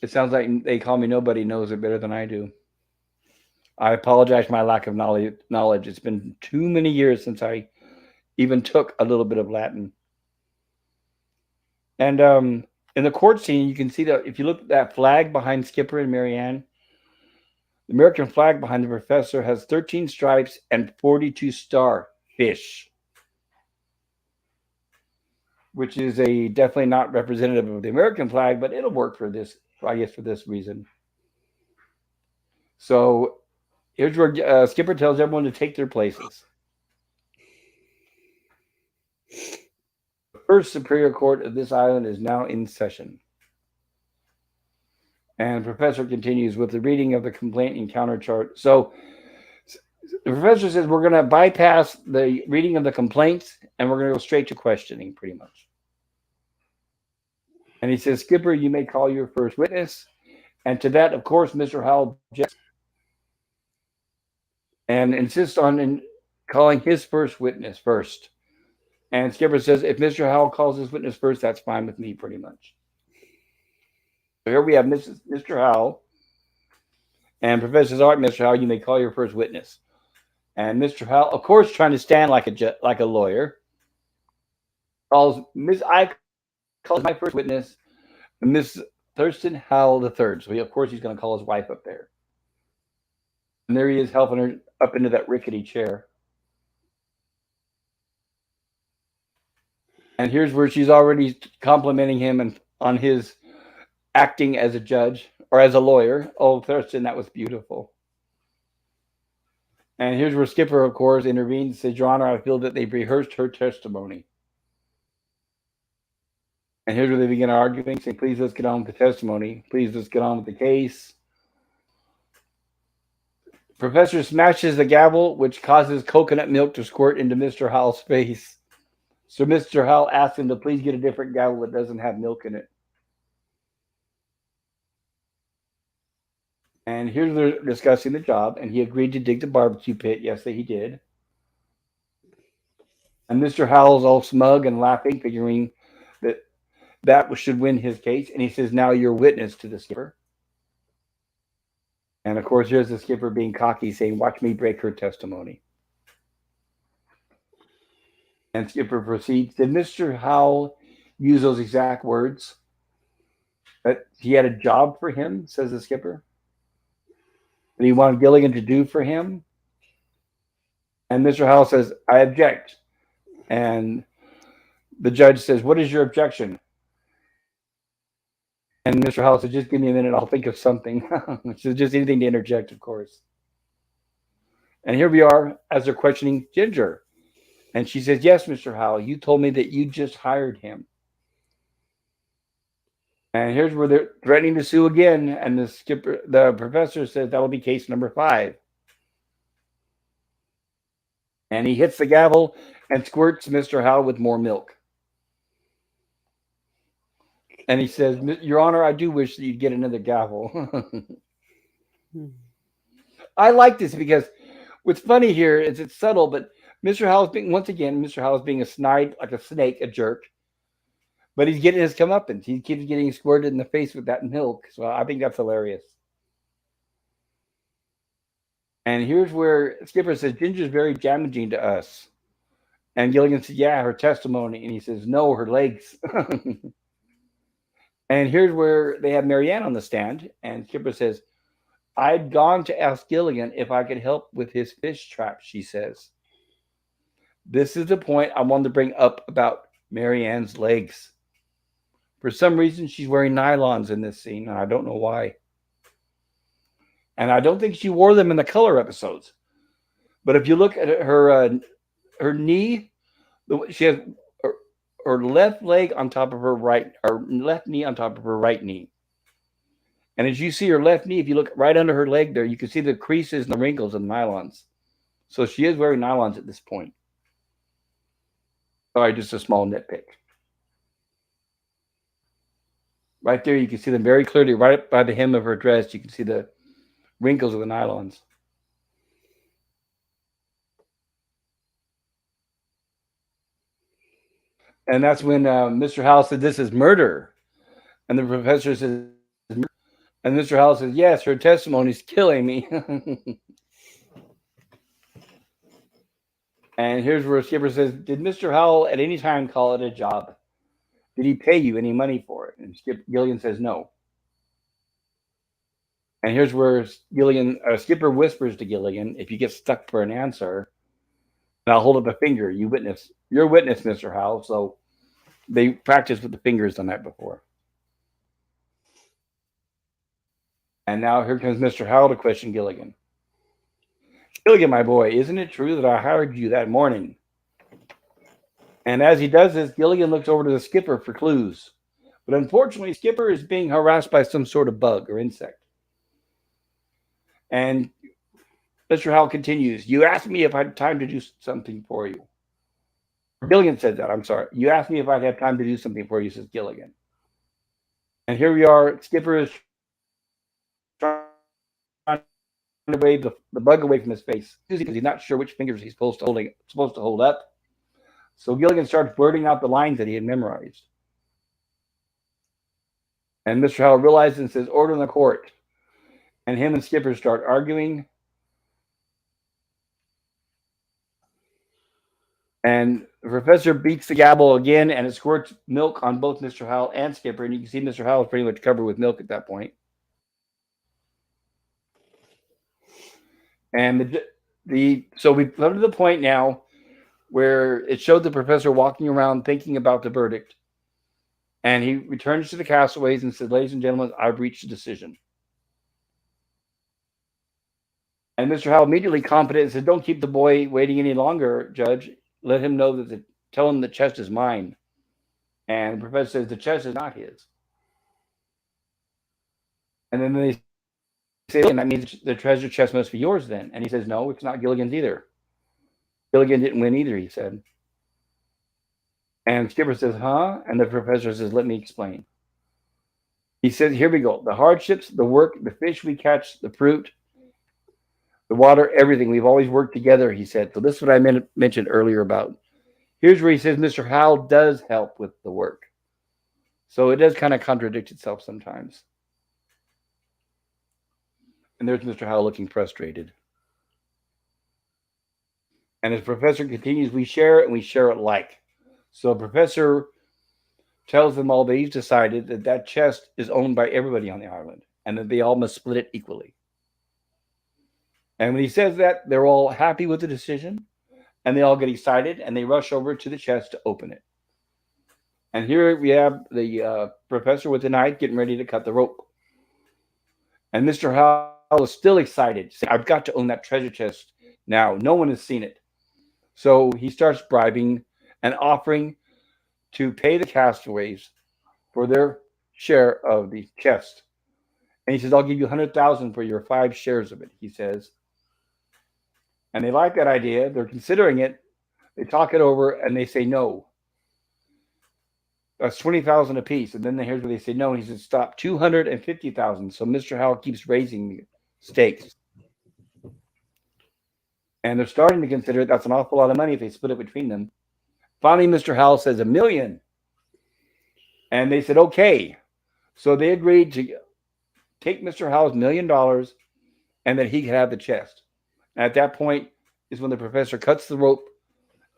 It sounds like they call me nobody knows it better than I do. I apologize for my lack of knowledge. It's been too many years since I even took a little bit of Latin. And in the court scene, you can see that if you look at that flag behind Skipper and Marianne, the American flag behind the professor has 13 stripes and 42 starfish, which is definitely not representative of the American flag, but it'll work for this, I guess, for this reason. So here's where Skipper tells everyone to take their places. The first Superior Court of this island is now in session. And the professor continues with the reading of the complaint and counter chart. So the professor says we're going to bypass the reading of the complaints and we're going to go straight to questioning, pretty much. And he says, Skipper, you may call your first witness. And to that, of course, Mr. Howell objects and insists on calling his first witness first. And Skipper says, if Mr. Howell calls his witness first, that's fine with me, pretty much. So here we have Mr. Howell. And Professor says, all right, Mr. Howell, you may call your first witness. And Mr. Howell, of course, trying to stand like a lawyer, calls my first witness, Miss Thurston Howell III. So of course he's going to call his wife up there. And there he is helping her up into that rickety chair. And here's where she's already complimenting him on his acting as a judge or as a lawyer. Oh, Thurston, that was beautiful. And here's where Skipper, of course, intervenes and says, Your Honor, I feel that they've rehearsed her testimony. And here's where they begin arguing, saying, please, let's get on with the testimony. Please, let's get on with the case. Professor smashes the gavel, which causes coconut milk to squirt into Mr. Howell's face. So Mr. Howell asks him to please get a different gavel that doesn't have milk in it. And here's they're discussing the job, and he agreed to dig the barbecue pit. Yes, he did. And Mr. Howell's all smug and laughing, figuring that should win his case. And he says, now you're witness to the Skipper. And of course, here's the Skipper being cocky, saying, watch me break her testimony. And Skipper proceeds, did Mr. Howell use those exact words? That he had a job for him, says the Skipper. That he wanted Gilligan to do for him? And Mr. Howell says, I object. And the judge says, "What is your objection?" And Mr. Howell says, "Just give me a minute. I'll think of something." So just anything to interject, of course. And here we are as they're questioning Ginger. And she says, "Yes, Mr. Howell, you told me that you just hired him." And here's where they're threatening to sue again. And the professor says that will be case number 5. And he hits the gavel and squirts Mr. Howell with more milk. And he says, "Your Honor, I do wish that you'd get another gavel." I like this because what's funny here is it's subtle, but Mr. Howell's being, once again, Mr. Howell's being a snide, like a snake, a jerk, but he's getting his comeuppance. He keeps getting squirted in the face with that milk. So I think that's hilarious. And here's where Skipper says, "Ginger's very damaging to us." And Gilligan says, "Yeah, her testimony." And he says, "No, her legs." And here's where they have Marianne on the stand. And Skipper says, "I'd gone to ask Gilligan if I could help with his fish trap," she says. This is the point I wanted to bring up about Marianne's legs. For some reason, she's wearing nylons in this scene, and I don't know why. And I don't think she wore them in the color episodes. But if you look at her knee, she has her left leg on top of her right, or left knee on top of her right knee. And as you see her left knee, if you look right under her leg there, you can see the creases and the wrinkles of the nylons. So she is wearing nylons at this point. Sorry, just a small nitpick. Right there, you can see them very clearly. Right by the hem of her dress, you can see the wrinkles of the nylons. And that's when Mr. Howell said, "This is murder." And the professor says, and Mr. Howell says, "Yes, her testimony's killing me." And here's where Skipper says, "Did Mr. Howell at any time call it a job? Did he pay you any money for it?" And Gilligan says, "No." And here's where Skipper whispers to Gilligan, "If you get stuck for an answer, and I'll hold up a finger. You're witness, Mr. Howell." So they practiced with the fingers the night before. And now here comes Mr. Howell to question Gilligan. "Gilligan, my boy, isn't it true that I hired you that morning?" And as he does this, Gilligan looks over to the skipper for clues. But unfortunately, Skipper is being harassed by some sort of bug or insect. And Mr. Howell continues, "You asked me if I had time to do something for you." Gilligan said that, I'm sorry. "You asked me if I'd have time to do something for you," says Gilligan. And here we are. Skipper is trying to wave the bug away from his face because he's not sure which fingers he's supposed to hold up. So Gilligan starts blurting out the lines that he had memorized. And Mr. Howell realizes and says, "Order in the court." And him and Skipper start arguing. And the professor beats the gavel again, and it squirts milk on both Mr. Howell and Skipper. And you can see Mr. Howell is pretty much covered with milk at that point. And so we've come to the point now where it showed the professor walking around thinking about the verdict. And he returns to the castaways and says, "Ladies and gentlemen, I've reached a decision." And Mr. Howell immediately confident said, "Don't keep the boy waiting any longer, Judge. Let him know tell him the chest is mine." And the professor says, "The chest is not his." And then they say, "And that means the treasure chest must be yours then." And he says, "No, it's not Gilligan's either. Gilligan didn't win either," he said. And Skipper says, "Huh?" And the professor says, "Let me explain." He says, "Here we go. The hardships, the work, the fish we catch, the fruit, the water, everything. We've always worked together," he said. So this is what I mentioned earlier about. Here's where he says Mr. Howell does help with the work. So it does kind of contradict itself sometimes. And there's Mr. Howell looking frustrated. And as Professor continues, "We share it and we share it like." So Professor tells them all that he's decided that chest is owned by everybody on the island and that they all must split it equally. And when he says that, they're all happy with the decision. And they all get excited and they rush over to the chest to open it. And here we have the professor with the knife getting ready to cut the rope. And Mr. Howell is still excited, saying, I've got to own that treasure chest now. No one has seen it. So he starts bribing and offering to pay the castaways for their share of the chest. And he says, I'll give you 100,000 for your 5 shares of it, he says. And they like that idea. They're considering it. They talk it over and they say no. That's 20,000 apiece. And then here's where they say no. And he says, stop, 250,000. So Mr. Howell keeps raising the stakes. And they're starting to consider it. That's an awful lot of money if they split it between them. Finally, Mr. Howell says $1 million. And they said, okay. So they agreed to take Mr. Howell's $1 million and that he could have the chest. And at that point is when the professor cuts the rope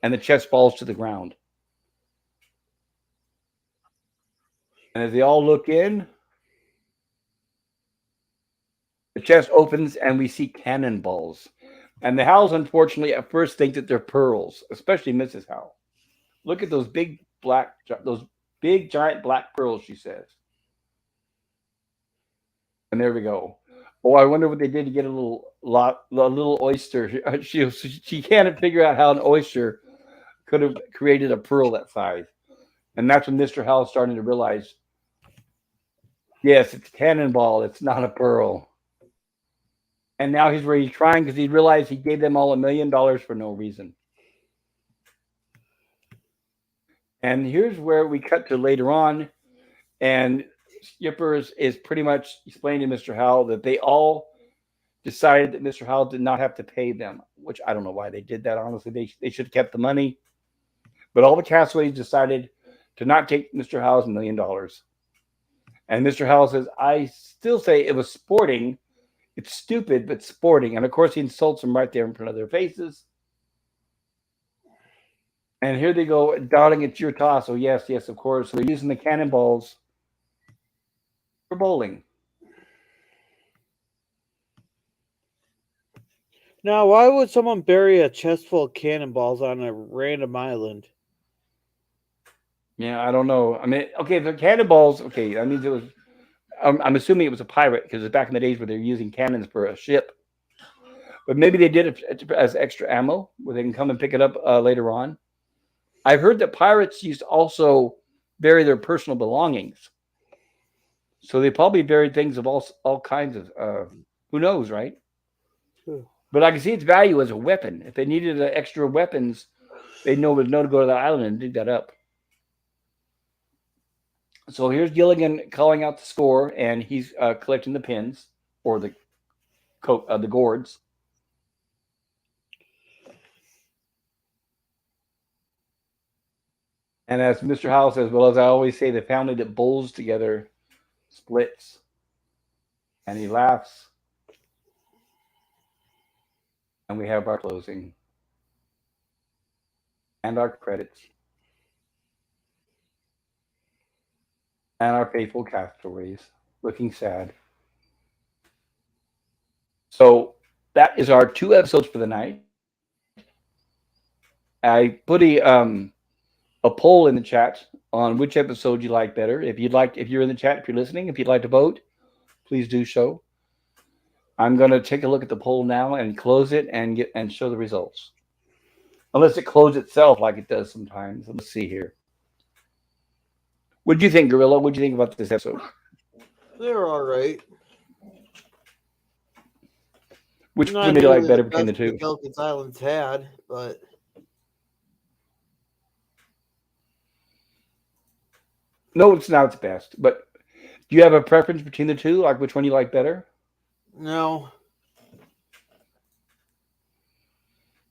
and the chest falls to the ground. And as they all look in, the chest opens and we see cannonballs. And the Howells, unfortunately, at first think that they're pearls, especially Mrs. Howell. Look at those big giant black pearls, she says. And there we go. Oh, I wonder what they did to get a little oyster. She can't figure out how an oyster could have created a pearl that size. And that's when Mr. Howell's starting to realize, yes, it's a cannonball. It's not a pearl. And now he's really trying because he realized he gave them all $1 million for no reason. And here's where we cut to later on. And Skippers is pretty much explaining to Mr. Howell that they all decided that Mr. Howell did not have to pay them, which I don't know why they did that. Honestly, they should have kept the money. But all the castaways decided to not take Mr. Howell's $1 million. And Mr. Howell says, I still say it was sporting. It's stupid, but sporting. And of course, he insults them right there in front of their faces. And here they go, doubting it's your toss. Oh, yes, of course. So they're using the cannonballs for bowling.
Now, why would someone bury a chest full of cannonballs on a random island?
Yeah, I don't know. I mean, okay, the cannonballs, okay, that means it was, I'm assuming it was a pirate because it's back in the days where they were using cannons for a ship. But maybe they did it as extra ammo where they can come and pick it up later on. I've heard that pirates used to also bury their personal belongings. So they probably buried things of all kinds of, who knows, right?
Sure.
But I can see its value as a weapon. If they needed extra weapons, they'd know to go to the island and dig that up. So here's Gilligan calling out the score, and he's collecting the pins or the gourds. And as Mr. Howell says, well, as I always say, the family that bowls together splits. And he laughs. And we have our closing and our credits and our faithful castaways looking sad. So that is our 2 episodes for the night. I put a poll in the chat on which episode you like better. If you're in the chat, if you're listening, if you'd like to vote, please do so. I'm going to take a look at the poll now and close it and show the results. Unless it closes itself like it does sometimes. Let's see here. What do you think, Gorilla? What do you think about this episode?
They're all right.
Which one do you like better between the two?
Gilligan's Island's had, but
no, it's not its best. But do you have a preference between the two? Like which one you like better?
No.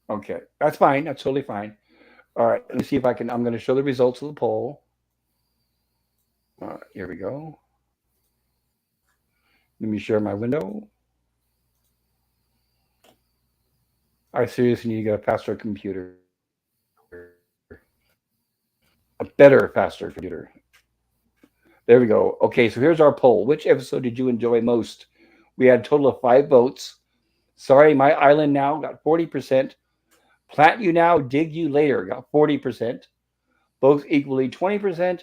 Okay, that's fine. That's totally fine. All right, let me see if I can. I'm going to show the results of the poll. Here we go. Let me share my window. I seriously need to get a faster computer. A better, faster computer. There we go. Okay, so here's our poll. Which episode did you enjoy most? We had a total of 5 votes. Sorry, my island now got 40%. Plant You Now, Dig You Later got 40%, both equally 20%,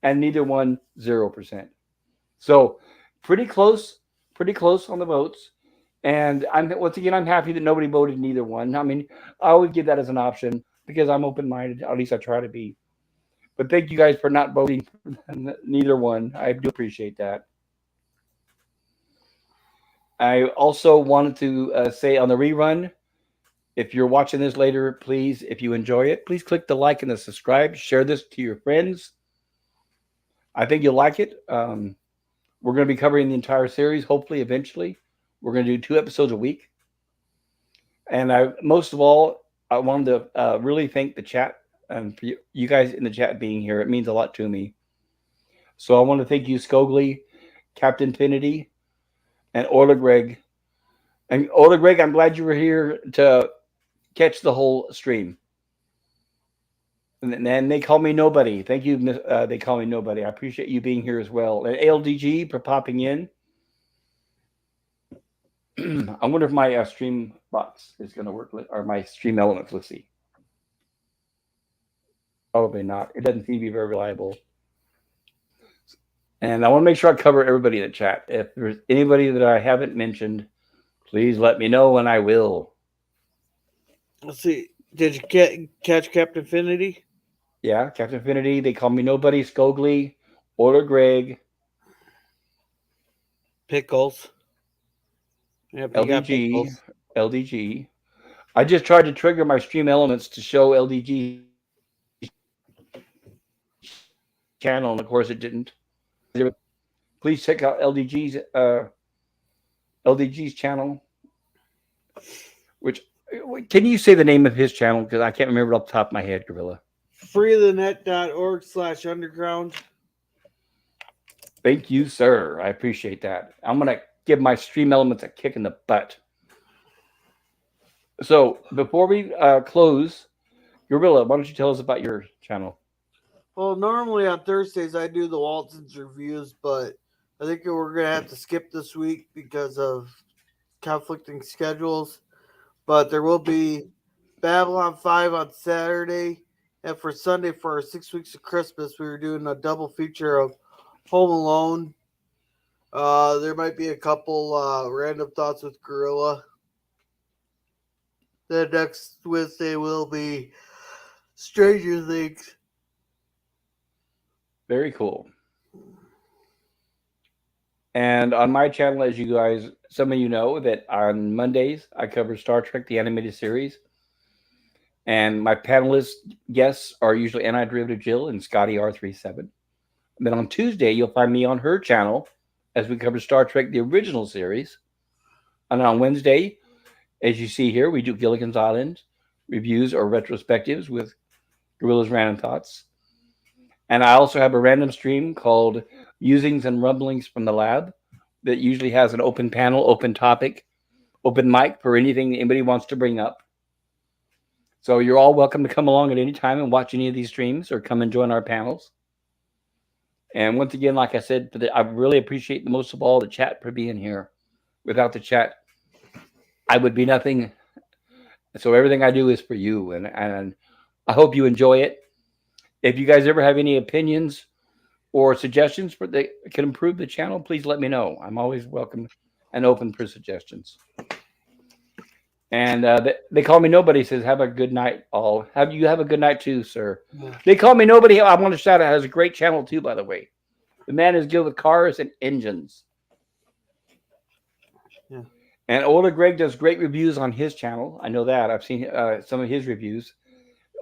and neither one 0%. So pretty close on the votes. And I'm happy that nobody voted neither one. I mean, I always give that as an option because I'm open minded. At least I try to be. But thank you guys for not voting for neither one. I do appreciate that. I also wanted to say on the rerun, if you're watching this later, please, if you enjoy it, please click the like and the subscribe. Share this to your friends. I think you'll like it. We're going to be covering the entire series, hopefully, eventually. We're going to do 2 episodes a week. And most of all, I wanted to really thank the chat and for you guys in the chat being here. It means a lot to me. So I want to thank you, Scogli, Captain Finity, and Orla Greg. And Orla Greg, I'm glad you were here to catch the whole stream. And then they call me nobody. Thank you. They call me nobody. I appreciate you being here as well. And ALDG for popping in. I wonder if my stream box is going to work, or my stream elements. Let's see. Probably not. It doesn't seem to be very reliable. And I want to make sure I cover everybody in the chat. If there's anybody that I haven't mentioned, please let me know and I will.
Let's see. Did you catch Captain Finity?
Yeah, Captain Affinity. They call me nobody. Scogli, Order Greg,
Pickles. Yep, you got
LDG,
pickles.
LDG. I just tried to trigger my stream elements to show LDG channel, and of course it didn't. Please check out LDG's channel. Which can you say the name of his channel? Because I can't remember it off the top of my head, Gorilla.
freethenet.org/underground.
Thank you, sir. I appreciate that. I'm gonna give my stream elements a kick in the butt. So before we close, Gorilla, why don't you tell us about your channel?
Well, normally on Thursdays I do the Waltons reviews, but I think we're going to have to skip this week because of conflicting schedules. But there will be Babylon 5 on Saturday. And for Sunday, for our 6 weeks of Christmas, we were doing a double feature of Home Alone. There might be a couple random thoughts with Gorilla. Then next Wednesday will be Stranger Things.
Very cool. And on my channel, as you guys, some of you know, that on Mondays I cover Star Trek, the animated series. And my panelist guests are usually Anti-Derivative Jill and Scotty R37. And then on Tuesday, you'll find me on her channel as we cover Star Trek, the original series. And on Wednesday, as you see here, we do Gilligan's Island reviews or retrospectives with Gorilla's Random Thoughts. And I also have a random stream called Musings and Rumblings from the Lab that usually has an open panel, open topic, open mic for anything anybody wants to bring up. So you're all welcome to come along at any time and watch any of these streams or come and join our panels. And once again, like I said, I really appreciate most of all the chat for being here. Without the chat, I would be nothing. So everything I do is for you. And I hope you enjoy it. If you guys ever have any opinions or suggestions that can improve the channel, please let me know. I'm always welcome and open for suggestions. And they call me nobody. Says, have a good night, all. Have a good night too, sir. Yeah. They call me nobody. I want to shout out. Has a great channel too, by the way. The man is good with cars and engines. Yeah. And Ola Greg does great reviews on his channel. I know that. I've seen some of his reviews.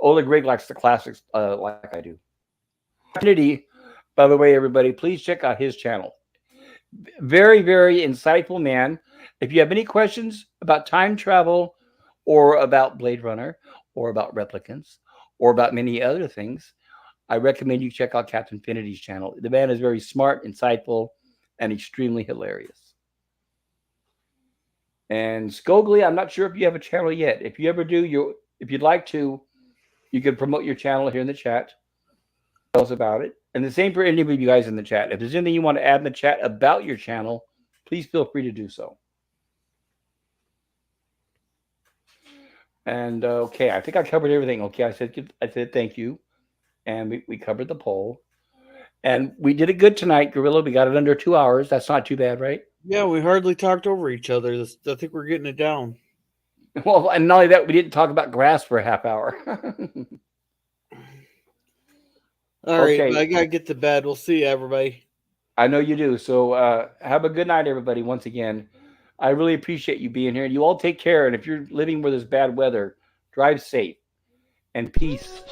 Ola Greg likes the classics like I do. Trinity, by the way, everybody, please check out his channel. Very, very insightful man. If you have any questions about time travel or about Blade Runner or about replicants or about many other things, I recommend you check out Captain Finity's channel. The man is very smart, insightful, and extremely hilarious. And Scogli, I'm not sure if you have a channel yet. If you ever do, if you'd like to, you can promote your channel here in the chat. Tell us about it. And the same for any of you guys in the chat. If there's anything you want to add in the chat about your channel, please feel free to do so. And okay, I think I covered everything. Okay, I said thank you, and we covered the poll, and we did it good tonight, Gorilla. We got it under 2 hours. That's not too bad, right?
Yeah, we hardly talked over each other. I think we're getting it down.
Well, and not only that, we didn't talk about grass for a half hour.
All right, but
Okay,
I gotta get to bed. We'll see you, everybody.
I know you do. So have a good night, everybody. Once again, I really appreciate you being here, and you all take care. And if you're living where there's bad weather, drive safe and peace.